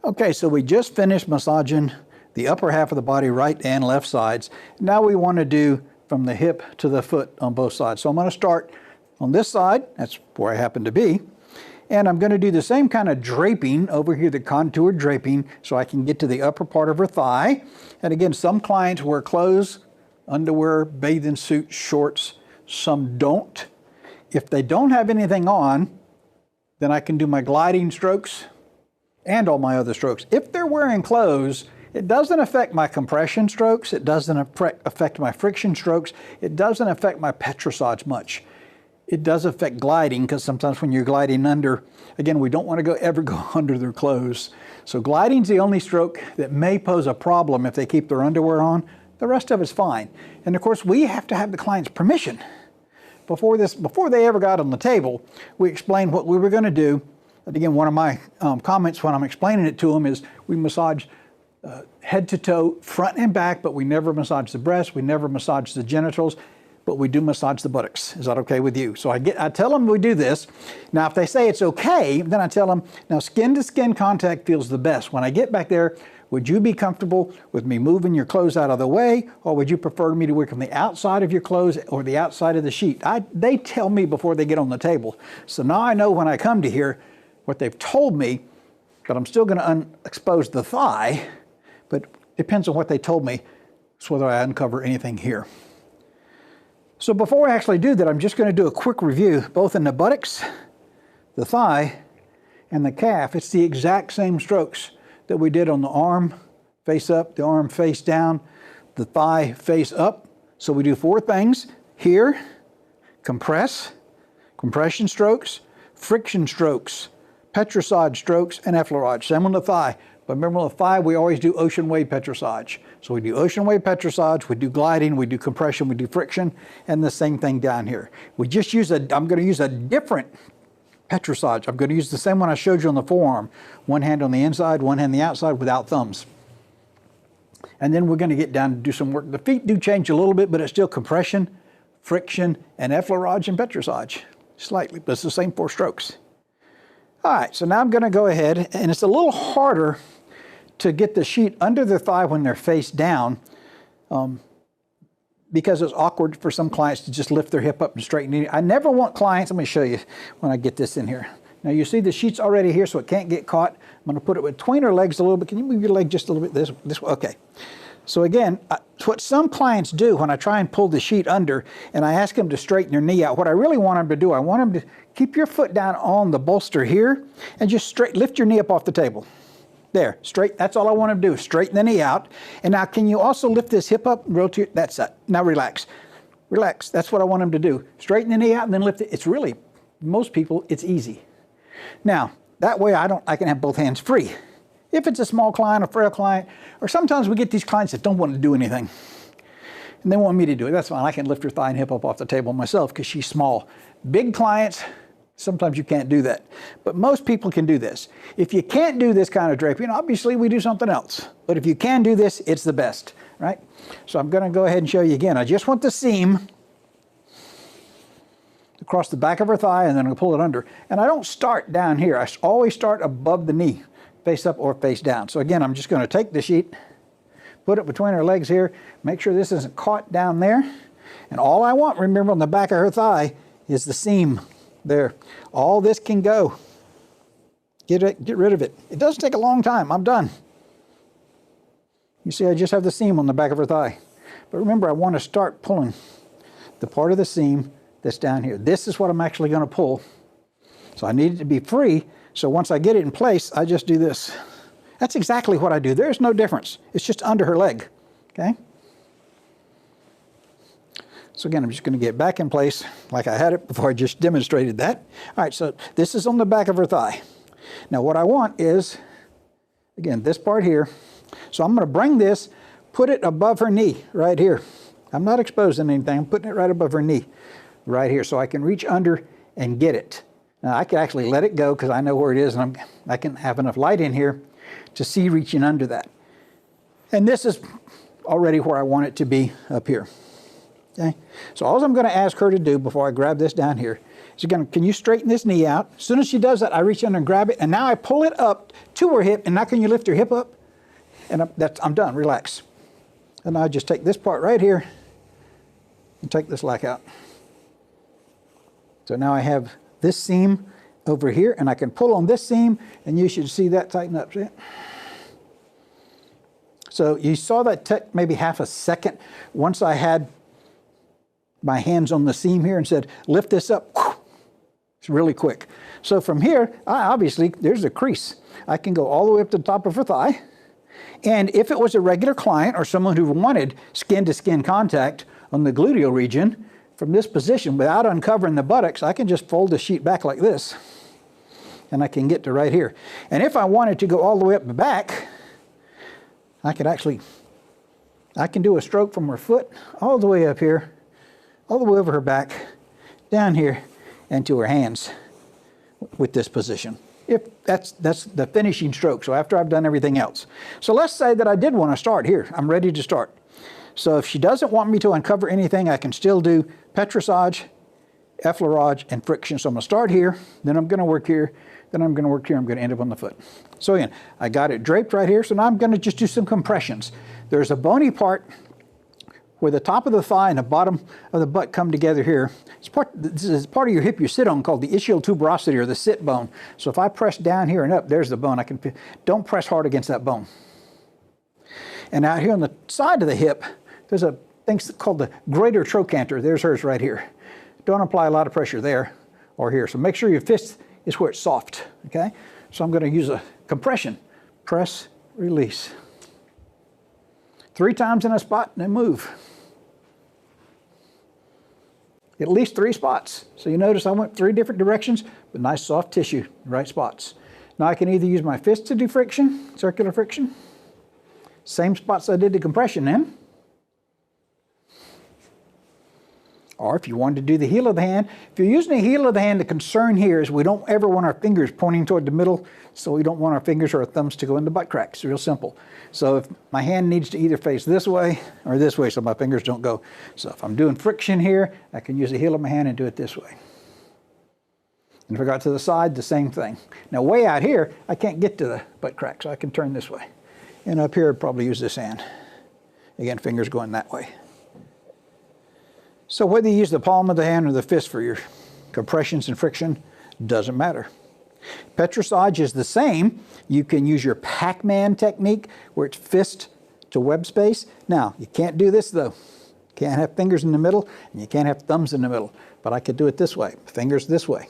Speaker 1: Okay, so we just finished massaging the upper half of the body, right and left sides. Now we want to do from the hip to the foot on both sides. So I'm going to start on this side, that's where I happen to be, and I'm going to do the same kind of draping over here, the contoured draping, so I can get to the upper part of her thigh. And again, some clients wear clothes, underwear, bathing suits, shorts, some don't. If they don't have anything on, then I can do my gliding strokes and all my other strokes. If they're wearing clothes, it doesn't affect my compression strokes, it doesn't affect my friction strokes, it doesn't affect my petrosage much. It does affect gliding, because sometimes when you're gliding under, again, we don't want to ever go under their clothes. So gliding's the only stroke that may pose a problem if they keep their underwear on. The rest of it's fine. And of course, we have to have the client's permission. Before they ever got on the table, we explained what we were going to do. And again, one of my comments when I'm explaining it to them is we massage head to toe, front and back, but we never massage the breast, we never massage the genitals. but we do massage the buttocks. Is that okay with you? So I tell them we do this. Now, if they say it's okay, then I tell them, now skin to skin contact feels the best. When I get back there, would you be comfortable with me moving your clothes out of the way, or would you prefer me to work on the outside of your clothes or the outside of the sheet? They tell me before they get on the table. So now I know when I come to here what they've told me, but I'm still going to expose the thigh, but depends on what they told me, so whether I uncover anything here. So before I actually do that, I'm just going to do a quick review, both in the buttocks, the thigh, and the calf. It's the exact same strokes that we did on the arm, face up, the arm face down, the thigh face up. So we do 4 things here: compress, compression strokes, friction strokes, petrissage strokes, and effleurage. Same on the thigh. But remember on the thigh, we always do ocean wave petrissage. So we do ocean wave petrissage, we do gliding, we do compression, we do friction, and the same thing down here. We just use I'm going to use a different petrissage. I'm going to use the same one I showed you on the forearm. One hand on the inside, one hand on the outside without thumbs. And then we're going to get down to do some work. The feet do change a little bit, but it's still compression, friction, and effleurage and petrissage. Slightly, but it's the same 4 strokes. All right, so now I'm going to go ahead, and it's a little harder to get the sheet under the thigh when they're face down, because it's awkward for some clients to just lift their hip up and straighten it. I never want clients, let me show you when I get this in here. Now you see the sheet's already here, so it can't get caught. I'm going to put it between her legs a little bit. Can you move your leg just a little bit this way? Okay. So again, what some clients do when I try and pull the sheet under and I ask them to straighten their knee out, what I really want them to do, I want them to keep your foot down on the bolster here and just lift your knee up off the table. There, straight, that's all I want them to do, straighten the knee out. And now can you also lift this hip up and rotate, that's it. Now relax, relax, that's what I want them to do. Straighten the knee out and then lift it. It's really, most people, it's easy. Now, that way I can have both hands free. If it's a small client, a frail client, or sometimes we get these clients that don't want to do anything. And they want me to do it, that's fine. I can lift her thigh and hip up off the table myself because she's small. Big clients, sometimes you can't do that. But most people can do this. If you can't do this kind of draping, obviously we do something else. But if you can do this, it's the best, right? So I'm going to go ahead and show you again. I just want the seam across the back of her thigh, and then I'm going to pull it under. And I don't start down here. I always start above the knee, face up or face down. So again, I'm just going to take the sheet, put it between her legs here, make sure this isn't caught down there. And all I want, remember, on the back of her thigh is the seam there. All this can go. Get rid of it. It doesn't take a long time. I'm done. You see, I just have the seam on the back of her thigh. But remember, I want to start pulling the part of the seam that's down here. This is what I'm actually going to pull. So I need it to be free. So once I get it in place, I just do this. That's exactly what I do. There's no difference. It's just under her leg, okay? So again, I'm just going to get back in place like I had it before I just demonstrated that. All right, so this is on the back of her thigh. Now what I want is, again, this part here. So I'm going to bring this, put it above her knee right here. I'm not exposing anything. I'm putting it right above her knee right here so I can reach under and get it. Now I can actually let it go because I know where it is, and I can have enough light in here to see reaching under that. And this is already where I want it to be up here. Okay, so all I'm going to ask her to do before I grab this down here is, again, can you straighten this knee out? As soon as she does that, I reach under and grab it, and now I pull it up to her hip, and now can you lift her hip up? And I'm done, relax. And I just take this part right here and take this lac out. So now I have this seam over here, and I can pull on this seam, and you should see that tighten up, see it? So you saw that take maybe half a second. Once I had my hands on the seam here and said, lift this up, it's really quick. So from here, obviously, there's a crease. I can go all the way up to the top of her thigh. And if it was a regular client or someone who wanted skin-to-skin contact on the gluteal region, from this position, without uncovering the buttocks, I can just fold the sheet back like this, and I can get to right here. And if I wanted to go all the way up the back, I can do a stroke from her foot all the way up here, all the way over her back, down here, and to her hands with this position. If that's the finishing stroke, so after I've done everything else. So let's say that I did want to start here. I'm ready to start. So if she doesn't want me to uncover anything, I can still do petrissage, effleurage, and friction. So I'm going to start here, then I'm going to work here, then I'm going to work here, I'm going to end up on the foot. So again, I got it draped right here, so now I'm going to just do some compressions. There's a bony part where the top of the thigh and the bottom of the butt come together here. This is part of your hip you sit on called the ischial tuberosity, or the sit bone. So if I press down here and up, there's the bone. Don't press hard against that bone. And out here on the side of the hip, there's a thing called the greater trochanter. There's hers right here. Don't apply a lot of pressure there or here. So make sure your fist is where it's soft, okay? So I'm going to use a compression. Press, release. 3 times in a spot and then move. At least 3 spots. So you notice I went 3 different directions, but nice soft tissue, right spots. Now I can either use my fist to do friction, circular friction, same spots I did the compression in, or if you wanted to do the heel of the hand. If you're using the heel of the hand, the concern here is we don't ever want our fingers pointing toward the middle, so we don't want our fingers or our thumbs to go in the butt cracks. It's real simple. So if my hand needs to either face this way or this way so my fingers don't go. So if I'm doing friction here, I can use the heel of my hand and do it this way. And if I got to the side, the same thing. Now way out here, I can't get to the butt crack, so I can turn this way. And up here, I'd probably use this hand. Again, fingers going that way. So whether you use the palm of the hand or the fist for your compressions and friction, doesn't matter. Petrissage is the same. You can use your Pac-Man technique where it's fist to web space. Now, you can't do this though. Can't have fingers in the middle and you can't have thumbs in the middle. But I could do it this way, fingers this way.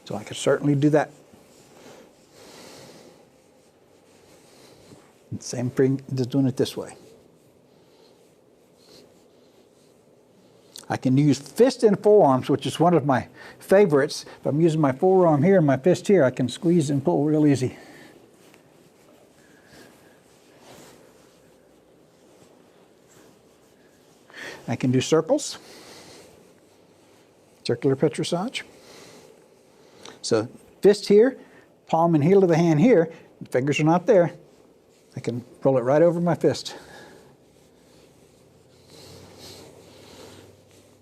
Speaker 1: So I could certainly do that. Same thing, just doing it this way. I can use fist and forearms, which is one of my favorites. If I'm using my forearm here and my fist here, I can squeeze and pull real easy. I can do circles, circular petrissage. So fist here, palm and heel of the hand here, fingers are not there. I can roll it right over my fist.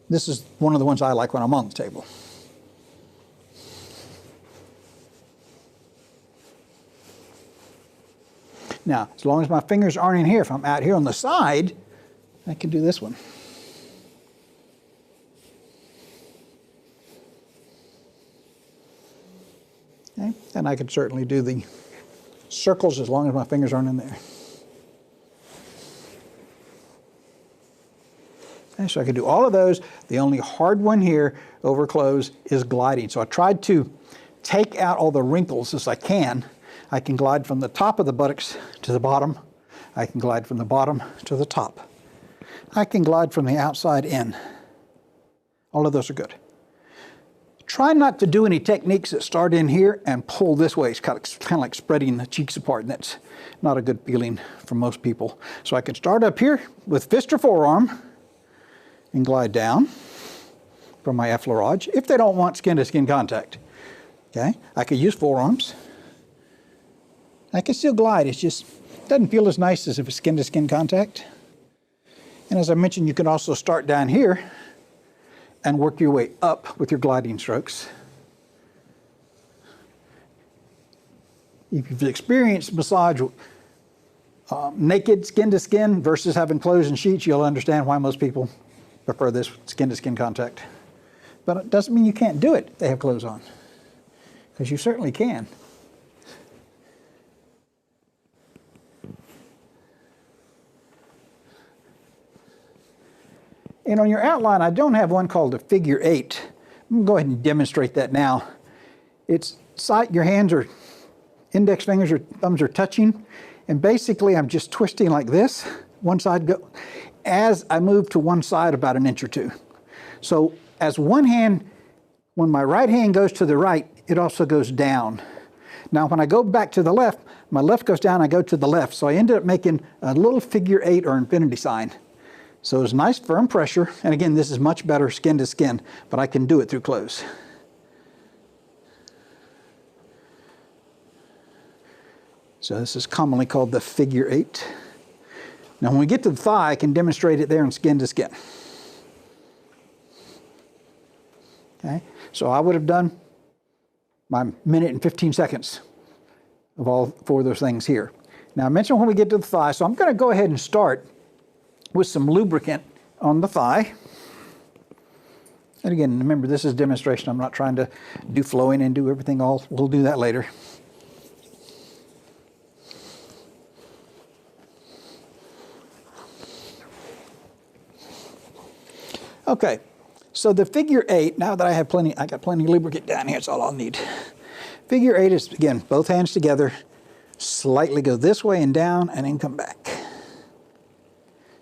Speaker 1: This is one of the ones I like when I'm on the table. Now, as long as my fingers aren't in here, if I'm out here on the side, I can do this one. Okay? And I can certainly do the circles as long as my fingers aren't in there. Okay, so I can do all of those. The only hard one here over close is gliding. So I tried to take out all the wrinkles as I can. I can glide from the top of the buttocks to the bottom. I can glide from the bottom to the top. I can glide from the outside in. All of those are good. Try not to do any techniques that start in here and pull this way. It's kind of like spreading the cheeks apart, and that's not a good feeling for most people. So I can start up here with fist or forearm and glide down from my effleurage if they don't want skin-to-skin contact. Okay, I could use forearms. I can still glide. It just doesn't feel as nice as if it's skin-to-skin contact. And as I mentioned, you can also start down here and work your way up with your gliding strokes. If you've experienced massage naked, skin to skin versus having clothes and sheets, you'll understand why most people prefer this skin to skin contact. But it doesn't mean you can't do it if they have clothes on, because you certainly can. And on your outline, I don't have one called a figure 8. I'm going to go ahead and demonstrate that now. It's your hands or index fingers or thumbs are touching, and basically I'm just twisting like this, one side go, as I move to one side about an inch or two. So as one hand, when my right hand goes to the right, it also goes down. Now when I go back to the left, my left goes down, I go to the left. So I ended up making a little figure 8 or infinity sign. So it's nice firm pressure, and again, this is much better skin to skin, but I can do it through clothes. So this is commonly called the figure 8. Now when we get to the thigh, I can demonstrate it there in skin to skin. Okay, so I would have done my minute and 15 seconds of all 4 of those things here. Now I mentioned when we get to the thigh, so I'm going to go ahead and start with some lubricant on the thigh. And again, remember, this is demonstration. I'm not trying to do flowing and do everything all. We'll do that later. Okay, so the figure 8, now that I have plenty, I got plenty of lubricant down here, it's all I'll need. Figure 8 is, again, both hands together, slightly go this way and down, and then come back.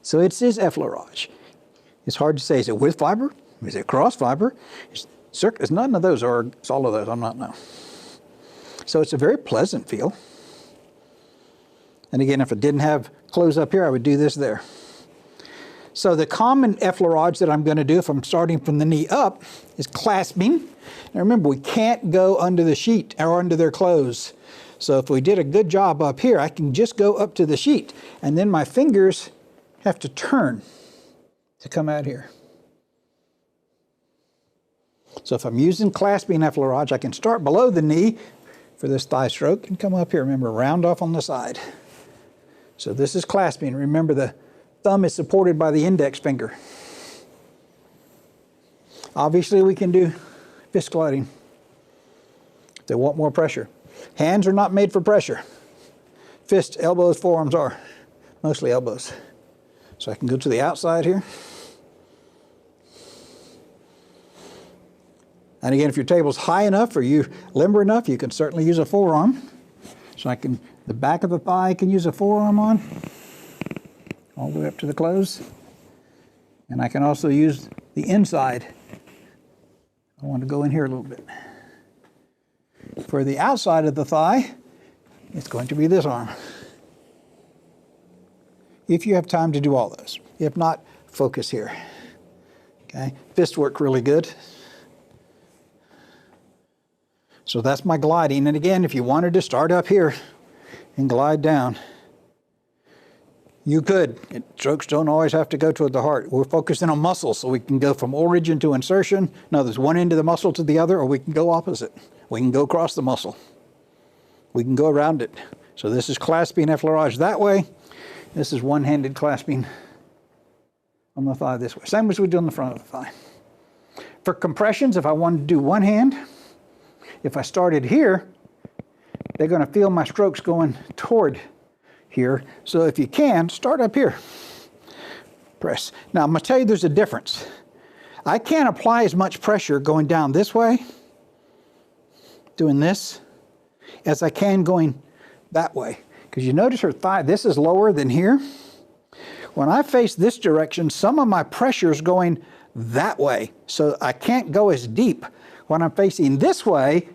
Speaker 1: So it says effleurage. It's hard to say, is it with fiber? Is it cross fiber? It's none of those, or it's all of those, I'm not know. So it's a very pleasant feel. And again, if I didn't have clothes up here, I would do this there. So the common effleurage that I'm going to do if I'm starting from the knee up is clasping. Now remember, we can't go under the sheet or under their clothes. So if we did a good job up here, I can just go up to the sheet, and then my fingers have to turn to come out here. So if I'm using clasping effleurage, I can start below the knee for this thigh stroke and come up here. Remember, round off on the side. So this is clasping. Remember, the thumb is supported by the index finger. Obviously, we can do fist gliding if they want more pressure. Hands are not made for pressure. Fists, elbows, forearms are. Mostly elbows. So I can go to the outside here. And again, if your table's high enough or you're limber enough, you can certainly use a forearm. So I can, the back of the thigh I can use a forearm on, all the way up to the clothes. And I can also use the inside. I want to go in here a little bit. For the outside of the thigh, it's going to be this arm. If you have time to do all those. If not, focus here. Okay, fist work really good. So that's my gliding. And again, if you wanted to start up here and glide down, you could. Strokes don't always have to go toward the heart. We're focusing on muscles, so we can go from origin to insertion. No, there's one end of the muscle to the other, or we can go opposite. We can go across the muscle. We can go around it. So this is clasping effleurage that way. This is one-handed clasping on the thigh this way. Same as we do on the front of the thigh. For compressions, if I wanted to do one hand, if I started here, they're going to feel my strokes going toward here. So if you can, start up here. Press. Now I'm going to tell you there's a difference. I can't apply as much pressure going down this way, doing this, as I can going that way. Because you notice her thigh, this is lower than here. When I face this direction, some of my pressure is going that way. So I can't go as deep. When I'm facing this way,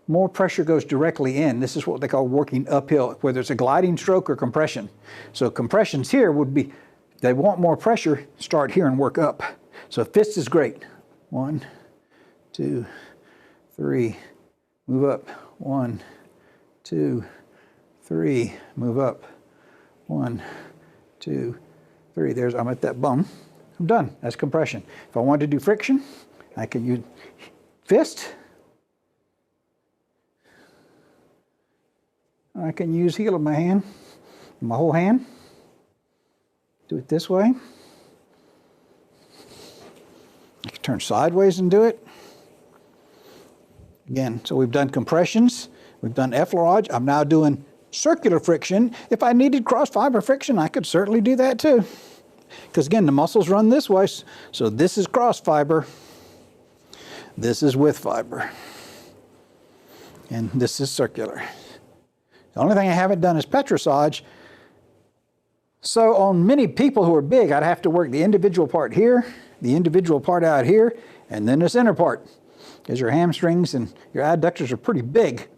Speaker 1: more pressure goes directly in. This is what they call working uphill, whether it's a gliding stroke or compression. So compressions here would be, if they want more pressure, start here and work up. So fist is great. 1, 2, 3, move up. 1, 2, 3, move up. 1, 2, 3. There's, I'm at that bum. I'm done. That's compression. If I want to do friction, I can use fist. I can use heel of my hand, my whole hand. Do it this way. I can turn sideways and do it. Again, so we've done compressions, we've done effleurage. I'm now doing circular friction. If I needed cross fiber friction, I could certainly do that too. Because again, the muscles run this way. So this is cross fiber. This is with fiber. And this is circular. The only thing I haven't done is petrissage. So on many people who are big, I'd have to work the individual part here, the individual part out here, and then this inner part. Because your hamstrings and your adductors are pretty big.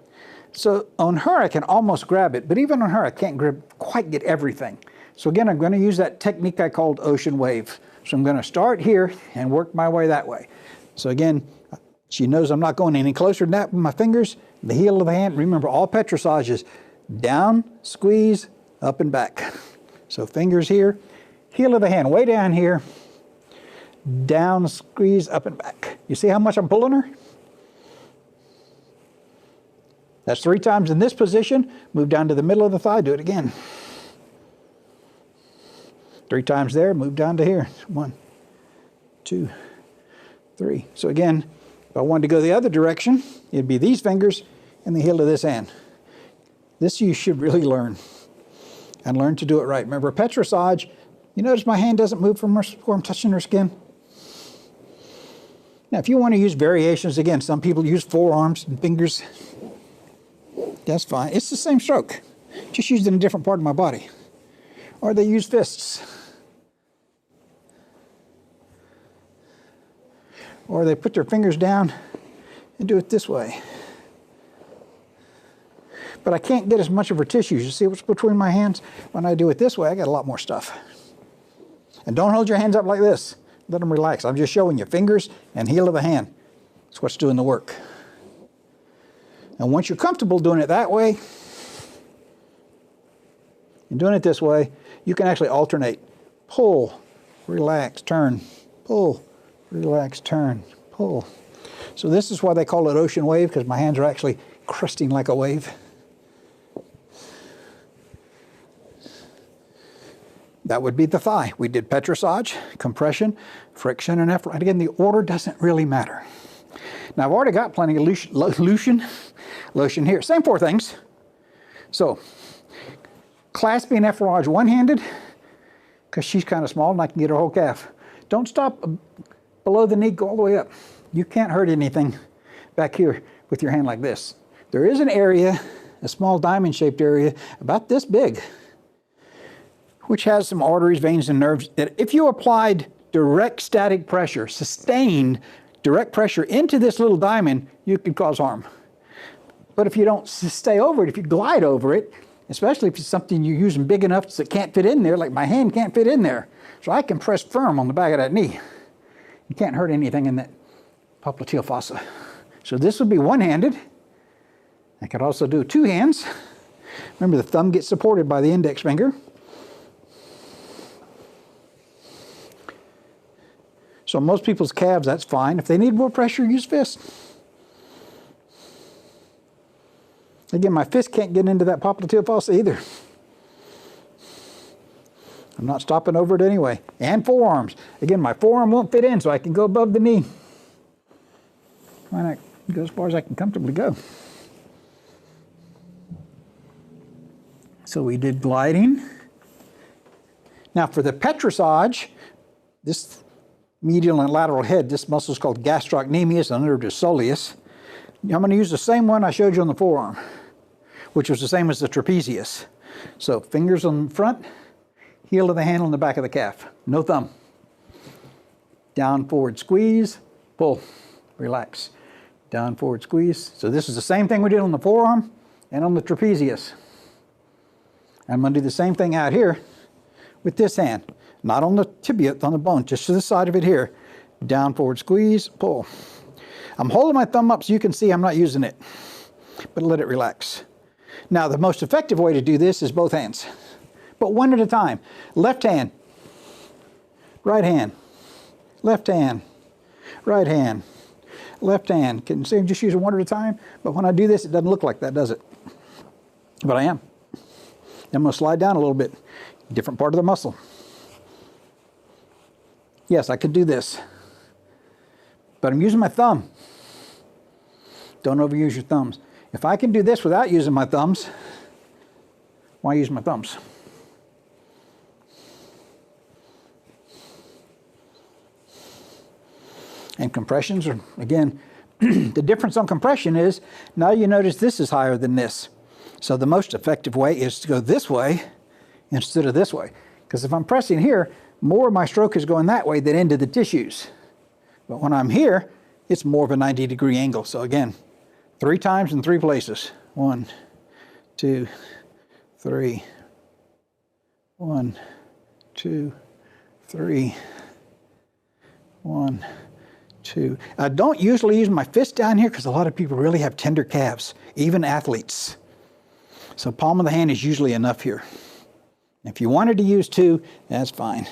Speaker 1: So on her, I can almost grab it, but even on her, I can't quite get everything. So again, I'm going to use that technique I called ocean wave. So I'm going to start here and work my way that way. So again, she knows I'm not going any closer than that with my fingers. The heel of the hand, remember all petrissage is Down, squeeze, up and back. So fingers here, heel of the hand way down here, down, squeeze, up and back. You see how much I'm pulling her? That's 3 times in this position. Move down to the middle of the thigh, do it again. 3 times there, move down to here. 1, 2, 3. So again, if I wanted to go the other direction, it'd be these fingers and the heel of this hand. This you should really learn and learn to do it right. Remember, petrissage, you notice my hand doesn't move from where I'm touching her skin? Now, if you want to use variations, again, some people use forearms and fingers. That's fine. It's the same stroke, just used in a different part of my body. Or they use fists. Or they put their fingers down and do it this way. But I can't get as much of her tissues. You see what's between my hands? When I do it this way, I got a lot more stuff. And don't hold your hands up like this. Let them relax. I'm just showing you fingers and heel of the hand. That's what's doing the work. And once you're comfortable doing it that way, and doing it this way, you can actually alternate. Pull, relax, turn, pull, relax, turn, pull. So this is why they call it ocean wave, because my hands are actually cresting like a wave. That would be the thigh. We did petrissage, compression, friction, and effort. And again, the order doesn't really matter. Now I've already got plenty of lotion here. Same 4 things. So, clasping effleurage one-handed, because she's kind of small and I can get her whole calf. Don't stop below the knee, go all the way up. You can't hurt anything back here with your hand like this. There is an area, a small diamond-shaped area, about this big, which has some arteries, veins, and nerves that if you applied direct static pressure, sustained direct pressure into this little diamond, you could cause harm. But if you don't stay over it, if you glide over it, especially if it's something you're using big enough so it can't fit in there, like my hand can't fit in there. So I can press firm on the back of that knee. You can't hurt anything in that popliteal fossa. So this would be one-handed. I could also do 2 hands. Remember, the thumb gets supported by the index finger. So most people's calves, that's fine. If they need more pressure, use fists. Again, my fist can't get into that popliteal fossa either. I'm not stopping over it anyway. And forearms. Again, my forearm won't fit in, so I can go above the knee. Why not go as far as I can comfortably go? So we did gliding. Now for the petrissage, this medial and lateral head, this muscle is called gastrocnemius and under soleus. I'm going to use the same one I showed you on the forearm, which was the same as the trapezius. So fingers on the front, heel of the hand on the back of the calf. No thumb. Down, forward, squeeze, pull, relax. Down, forward, squeeze. So this is the same thing we did on the forearm and on the trapezius. I'm going to do the same thing out here with this hand. Not on the tibia, on the bone, just to the side of it here. Down, forward, squeeze, pull. I'm holding my thumb up so you can see I'm not using it, but let it relax. Now, the most effective way to do this is both hands, but one at a time. Left hand, right hand, left hand, right hand, left hand. Can you see I'm just using one at a time? But when I do this, it doesn't look like that, does it? But I am. I'm going to slide down a little bit, different part of the muscle. Yes, I could do this, but I'm using my thumb. Don't overuse your thumbs. If I can do this without using my thumbs, why use my thumbs? And compressions are, again, the difference on compression is, now you notice this is higher than this. So the most effective way is to go this way instead of this way. Because if I'm pressing here, more of my stroke is going that way than into the tissues. But when I'm here, it's more of a 90-degree angle. So again, 3 times in 3 places. 1, 2, 3. 1, 2, 3. 1, 2. I don't usually use my fist down here because a lot of people really have tender calves, even athletes. So palm of the hand is usually enough here. If you wanted to use 2, that's fine.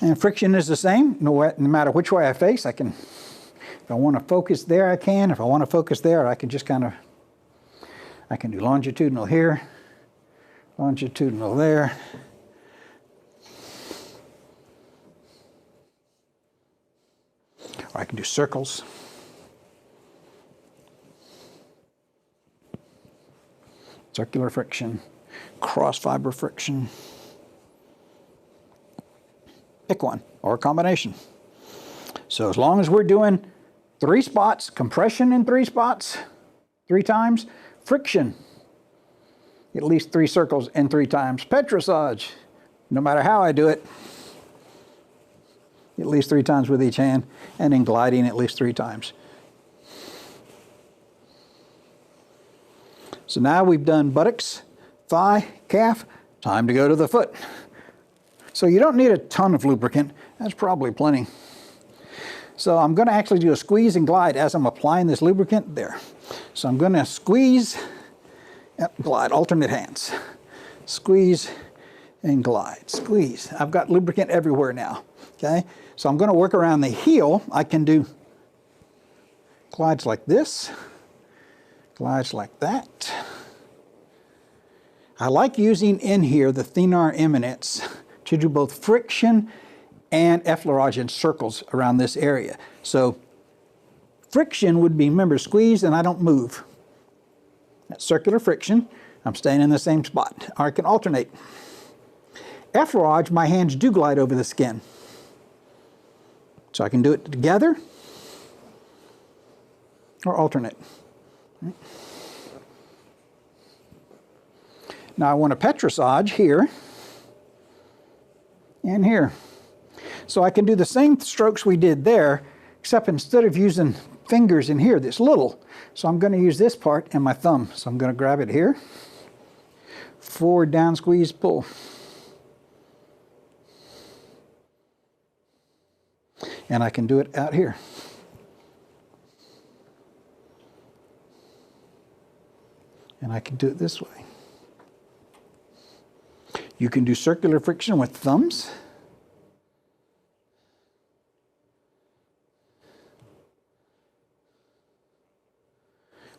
Speaker 1: And friction is the same, no matter which way I face. I can, if I want to focus there, I can. If I want to focus there, I can just kind of, I can do longitudinal here, longitudinal there. Or I can do circles. Circular friction, cross fiber friction. Pick one or a combination. So as long as we're doing 3 spots, compression in 3 spots, 3 times, friction, at least 3 circles in 3 times, petrissage, no matter how I do it, at least 3 times with each hand, and then gliding at least 3 times. So now we've done buttocks, thigh, calf, time to go to the foot. So you don't need a ton of lubricant, that's probably plenty. So I'm going to actually do a squeeze and glide as I'm applying this lubricant there. So I'm going to squeeze, glide, alternate hands. Squeeze and glide, squeeze. I've got lubricant everywhere now, okay? So I'm going to work around the heel. I can do glides like this, glides like that. I like using in here the thenar eminence to do both friction and effleurage in circles around this area. So friction would be, remember, squeeze and I don't move. That's circular friction. I'm staying in the same spot. Or I can alternate. Effleurage, my hands do glide over the skin. So I can do it together or alternate. Now I want a petrissage here and here. So I can do the same strokes we did there, except instead of using fingers in here, this little. So I'm going to use this part and my thumb. So I'm going to grab it here, forward, down, squeeze, pull. And I can do it out here. And I can do it this way. You can do circular friction with thumbs.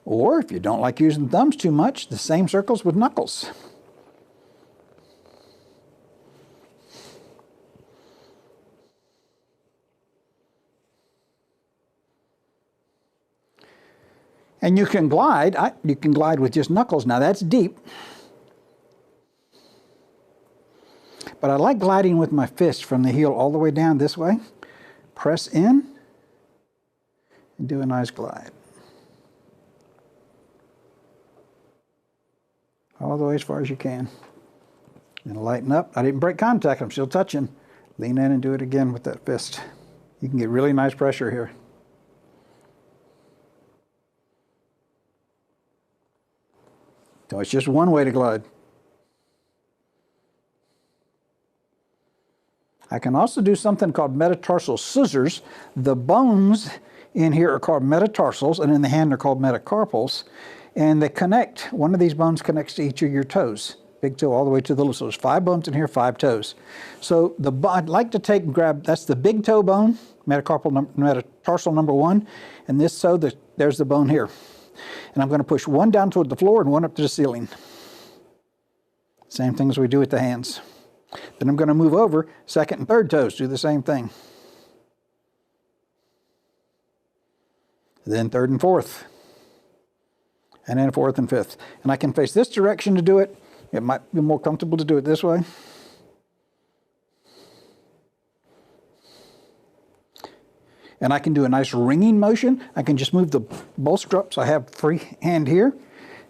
Speaker 1: Or if you don't like using thumbs too much, the same circles with knuckles. And you can glide with just knuckles. Now that's deep. But I like gliding with my fist from the heel all the way down this way. Press in and do a nice glide. All the way as far as you can. And lighten up. I didn't break contact, I'm still touching. Lean in and do it again with that fist. You can get really nice pressure here. So it's just one way to glide. I can also do something called metatarsal scissors. The bones in here are called metatarsals, and in the hand they're called metacarpals. And they connect, one of these bones connects to each of your toes. Big toe all the way to the little, so there's 5 bones in here, 5 toes. So I'd like to take and grab, that's the big toe bone, metatarsal number 1, and this toe, there's the bone here. And I'm going to push one down toward the floor and one up to the ceiling. Same thing as we do with the hands. Then I'm going to move over, 2nd and 3rd toes, do the same thing. Then 3rd and 4th. And then 4th and 5th. And I can face this direction to do it. It might be more comfortable to do it this way. And I can do a nice ringing motion. I can just move the bolster up so I have free hand here.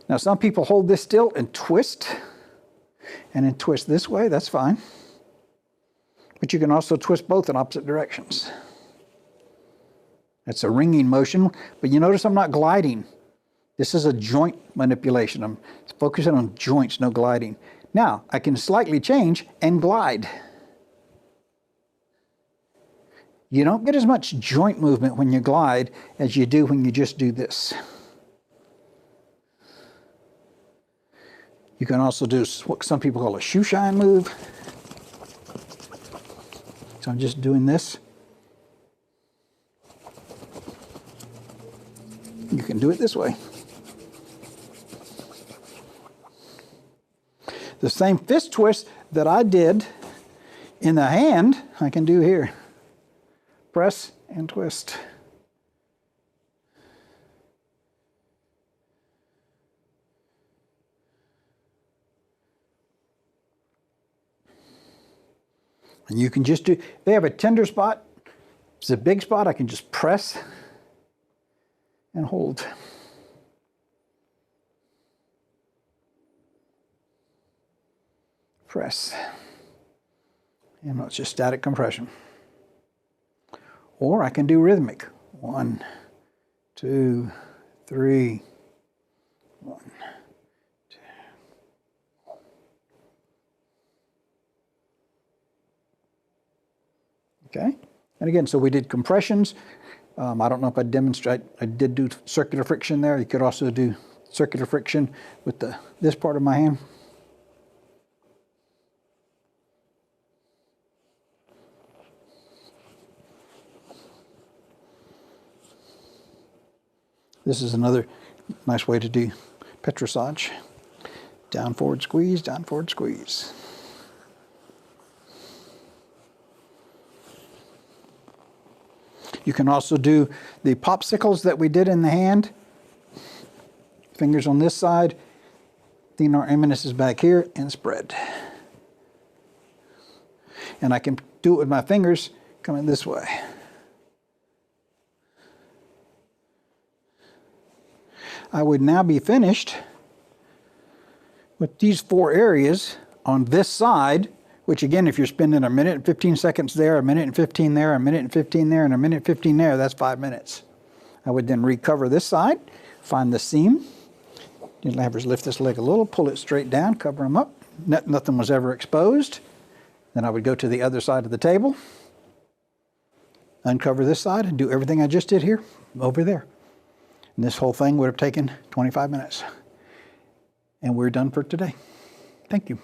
Speaker 1: Now some people hold this still and twist. And then twist this way, that's fine. But you can also twist both in opposite directions. That's a ringing motion, but you notice I'm not gliding. This is a joint manipulation. I'm focusing on joints, no gliding. Now, I can slightly change and glide. You don't get as much joint movement when you glide as you do when you just do this. You can also do what some people call a shoe shine move. So I'm just doing this. You can do it this way. The same fist twist that I did in the hand, I can do here. Press and twist. And you can just do, if they have a tender spot, if it's a big spot, I can just press and hold. Press. And it's just static compression. Or I can do rhythmic. 1, 2, 3. 1, 2. Okay. And again, so we did compressions. I don't know if I demonstrate. I did do circular friction there. You could also do circular friction with this part of my hand. This is another nice way to do petrissage. Down, forward, squeeze, down, forward, squeeze. You can also do the popsicles that we did in the hand. Fingers on this side, thenar eminence is back here, and spread. And I can do it with my fingers coming this way. I would now be finished with these 4 areas on this side, which again, if you're spending a minute and 15 seconds there, a minute and 15 there, a minute and 15 there, and a minute and 15 there, that's 5 minutes. I would then recover this side, find the seam, lift this leg a little, pull it straight down, cover them up. Nothing was ever exposed. Then I would go to the other side of the table, uncover this side, and do everything I just did here over there. And this whole thing would have taken 25 minutes. And we're done for today. Thank you.